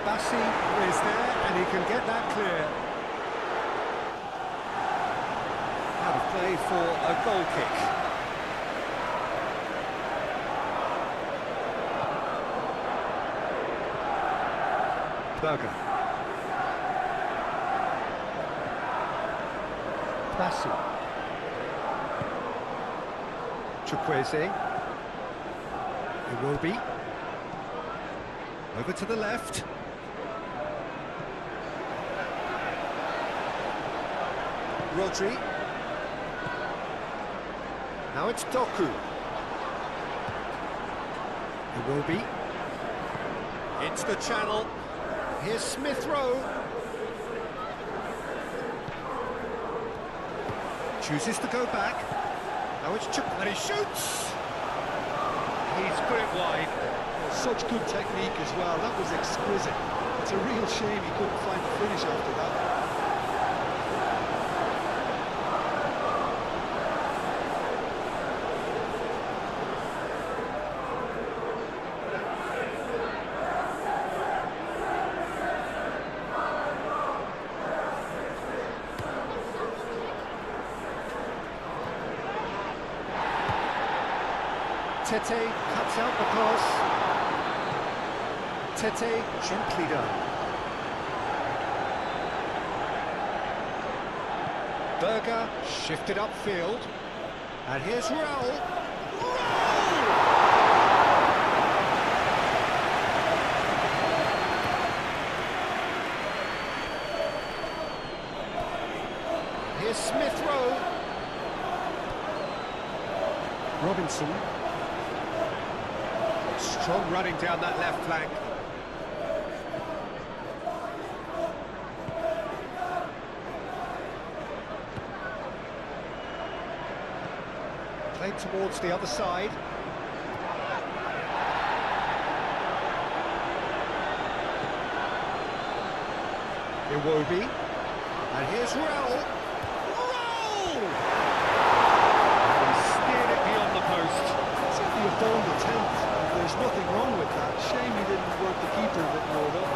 Bassi is there, and he can get that clear. Out of play for a goal kick. Berger. Bassi. Chukwueze. Iwobi. Over to the left. Rodri. Now it's Doku. It will be. Into the channel. Here's Smith Rowe. Chooses to go back. Now it's Chuck, and he shoots! He's put it wide.
Such good technique as well, that was exquisite. It's a real shame he couldn't find the finish after that.
Tete cuts out the pass. Tete gently done. Berger shifted upfield. And here's Raul. Here's Smith Rowe. Robinson. Strong running down that left flank. Played towards the other side. Iwobi. And here's Raul. Raul! And he steered it beyond the post.
Certainly a bold attempt. There's nothing wrong with that. Shame he didn't work the keeper a bit more, though.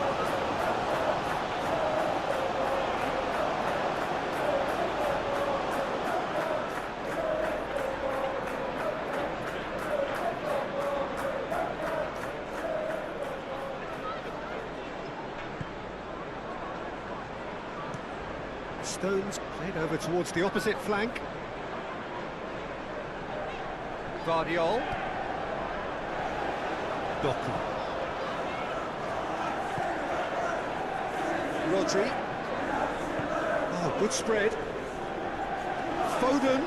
Stones played over towards the opposite flank. Guardiol. Doku. Rodri. Oh, good spread. Foden.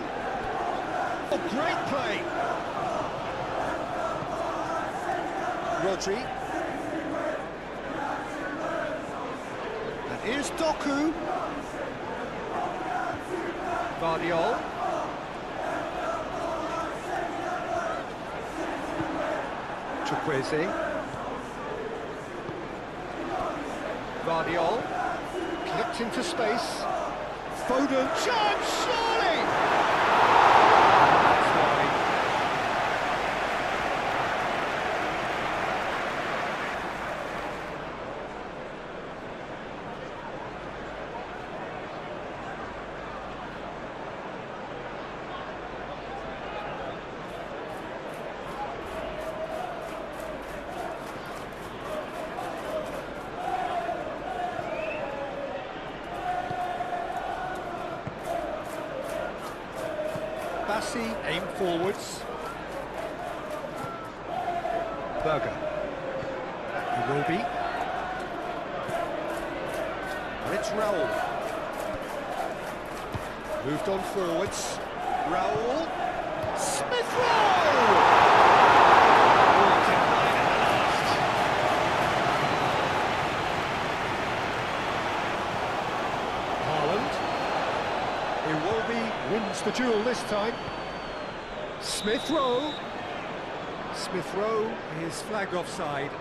Oh, great play. Rodri. And here's Doku. Guardiol. Chukwueze. Guardiol. Clipped into space. Foden. Chance, surely! That's wide. Bassi aim forwards. Berger. He will be. And it's Raul. Moved on forwards. Raul. Smith Rowe! Haaland. Iwobi wins the duel this time. Smith Rowe. Smith Rowe is flagged offside.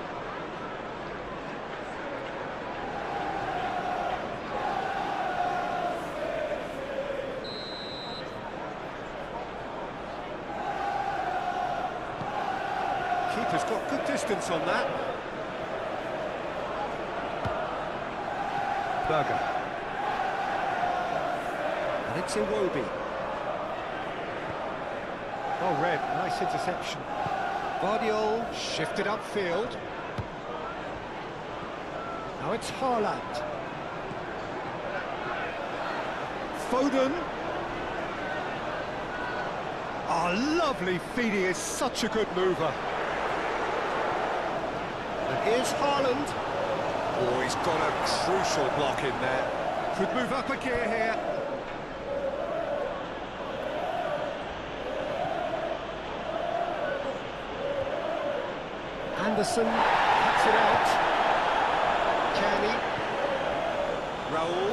Keeper's got good distance on that. Berger. And it's Iwobi. Oh, red, nice interception. Guardiol shifted upfield. Now it's Haaland. Foden. Oh, lovely feed, he is such a good mover. And here's Haaland. Oh, he's got a crucial block in there. Could move up a gear here. Anderson cuts it out. Kenny. Raul.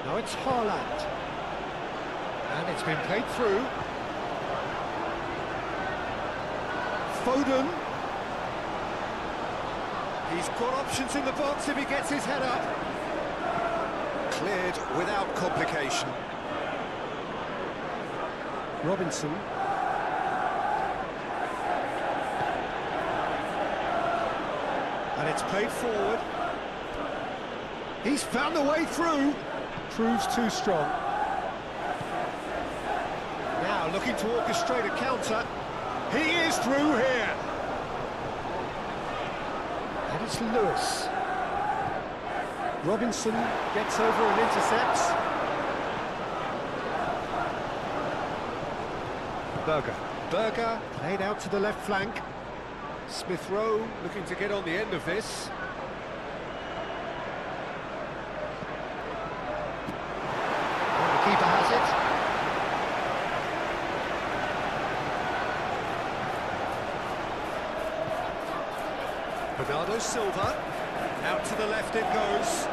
Now it's Haaland. And it's been played through. Foden. He's got options in the box if he gets his head up. Cleared without complication. Robinson. And it's played forward. He's found the way through. Proves too strong. Now looking to orchestrate a counter. He is through here. And it's Lewis. Robinson gets over and intercepts. Berger played out to the left flank. Smith Rowe looking to get on the end of this. And the keeper has it. Bernardo Silva, out to the left it goes.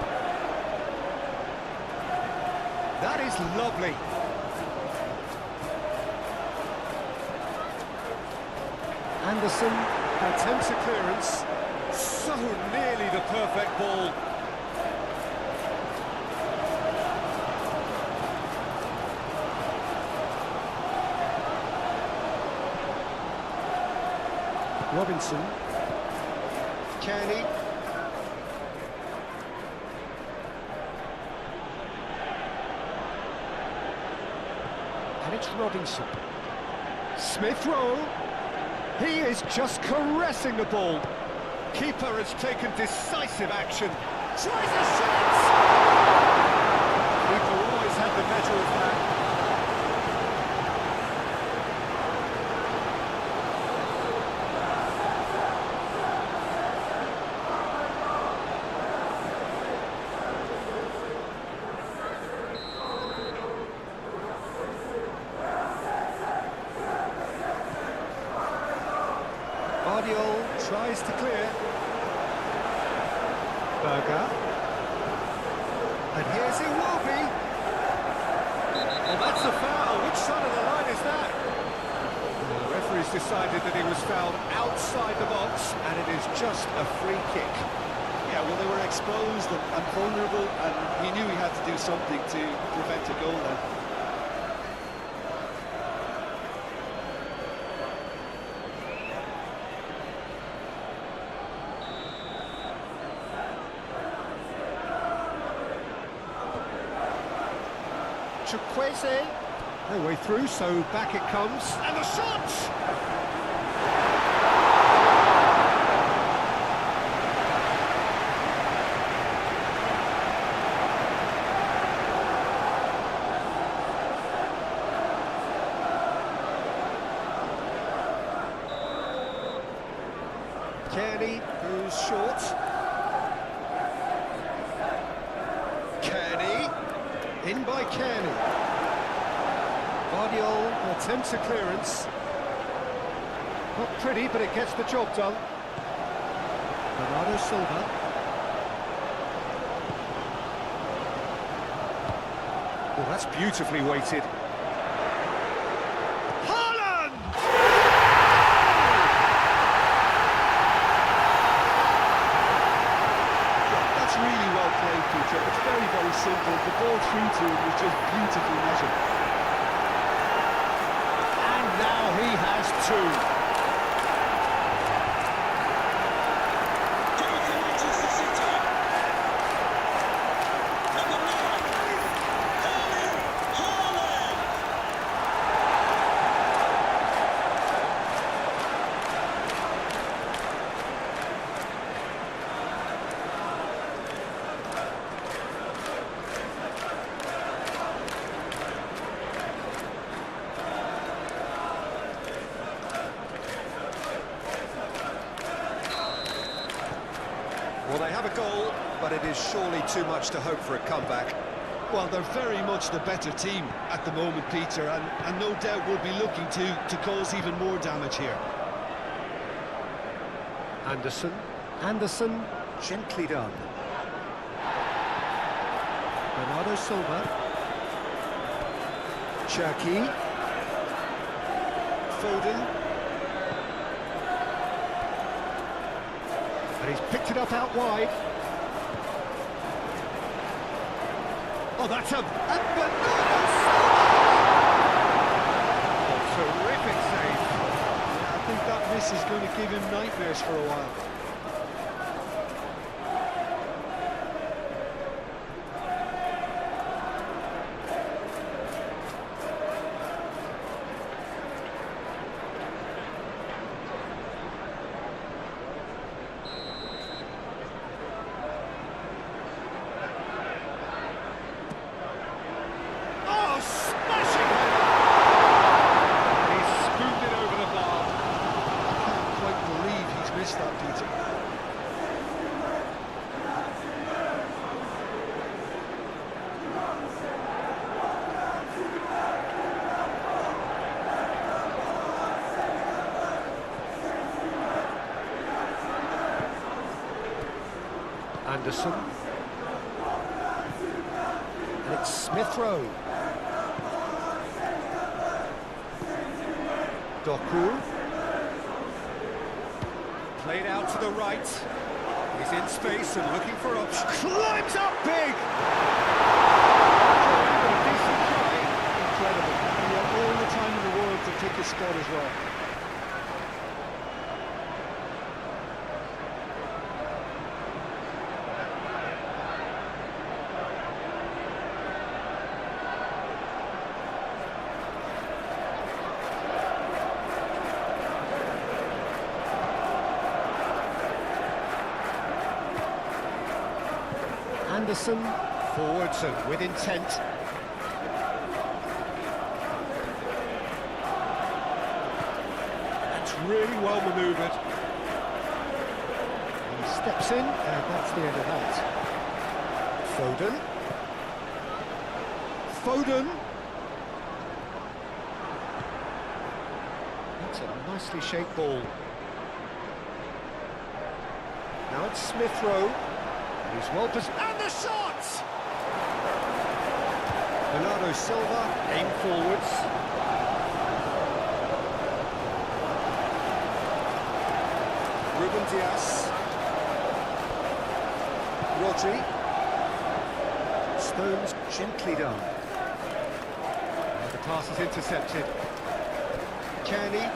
That is lovely. Anderson attempts a clearance. So nearly the perfect ball. Robinson. Kenny. And it's Robinson. Smith Rowe. He is just caressing the ball. Keeper has taken decisive action. Tries a shot! Keeper always had the better of that. Tries to clear. Berger. And here's Iwobi. Well, that's a foul. Which side of the line is that? The referee's decided that he was fouled outside the box, and it is just a free kick.
Yeah, well, they were exposed and vulnerable, and he knew he had to do something to prevent a goal there.
Chukwueze, no way through, so back it comes, and the shot! Kearney goes short. Kearney, in by Kearney. Guardiola attempts a clearance. Not pretty, but it gets the job done. Bernardo Silva. Oh, that's beautifully weighted. Haaland!
That's really well played, Peter. It's very, very simple. The ball through to him was just beautifully measured.
Now he has two. Well, they have a goal, but it is surely too much to hope for a comeback.
Well, they're very much the better team at the moment, Peter, and no doubt will be looking to cause even more damage here.
Anderson, gently done. Bernardo Silva. Cherky. Foden. And he's picked it up out wide. Oh, that's a... And Bernardo Silva! Terrific save.
Yeah, I think that miss is going to give him nightmares for a while.
Anderson. And it's Smith Rowe. Doku. Played out to the right. He's in space and looking for options. Climbs up big!
Incredible. He had all the time in the world to pick his spot as well.
Anderson, forwards and with intent. That's really well manoeuvred. He steps in, and that's the end of that. Foden. Foden. That's a nicely shaped ball. Now it's Smith Rowe. He's well positioned, and the shot! Bernardo Silva, aim forwards. Ruben Dias. Rodri. Stones gently done. And the pass is intercepted. Kearney.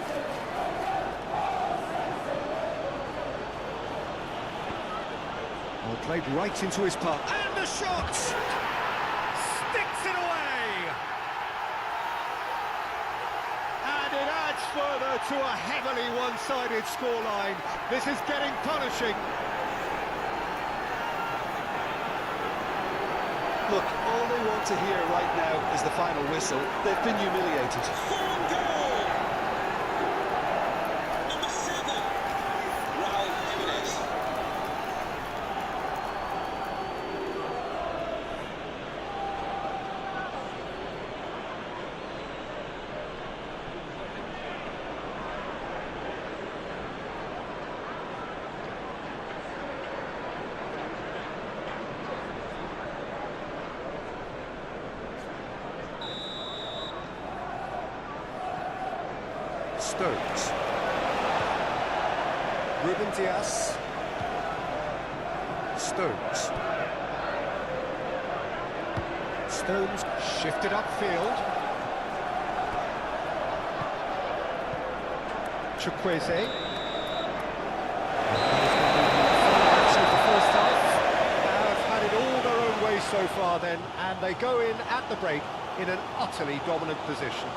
Played right into his path, and the shot! Sticks it away! And it adds further to a heavily one-sided scoreline. This is getting punishing.
Look, all they want to hear right now is the final whistle. They've been humiliated.
Fulham goal! Number 7. Raul Jimenez.
Stones. Ruben Dias. Stones. Stones shifted upfield. Chukwueze. The first half have had it all their own way so far then, and they go in at the break in an utterly dominant position.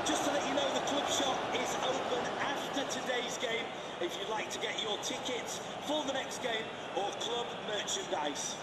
Just to let you know, the club shop is open after today's game if you'd like to get your tickets for the next game or club merchandise.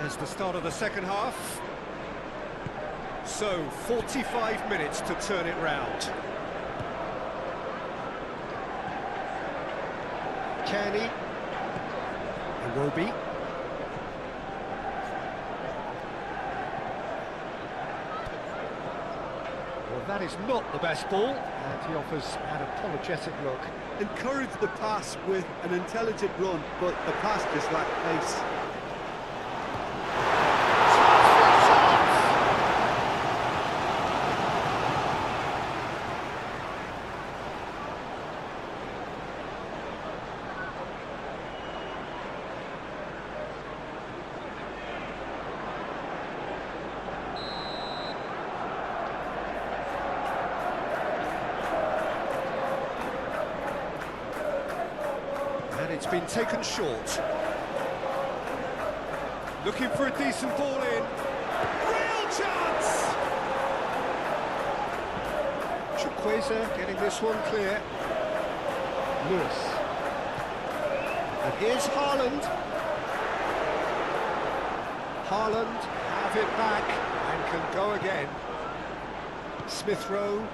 As the start of the second half. So, 45 minutes to turn it round. Kearney. Iwobi. Well, that is not the best ball, and he offers an apologetic look.
Encourage the pass with an intelligent run, but the pass just lacked pace.
It's been taken short. Looking for a decent ball in. Real chance! Chukwueze getting this one clear. Lewis. And here's Haaland. Haaland have it back and can go again. Smith Rowe.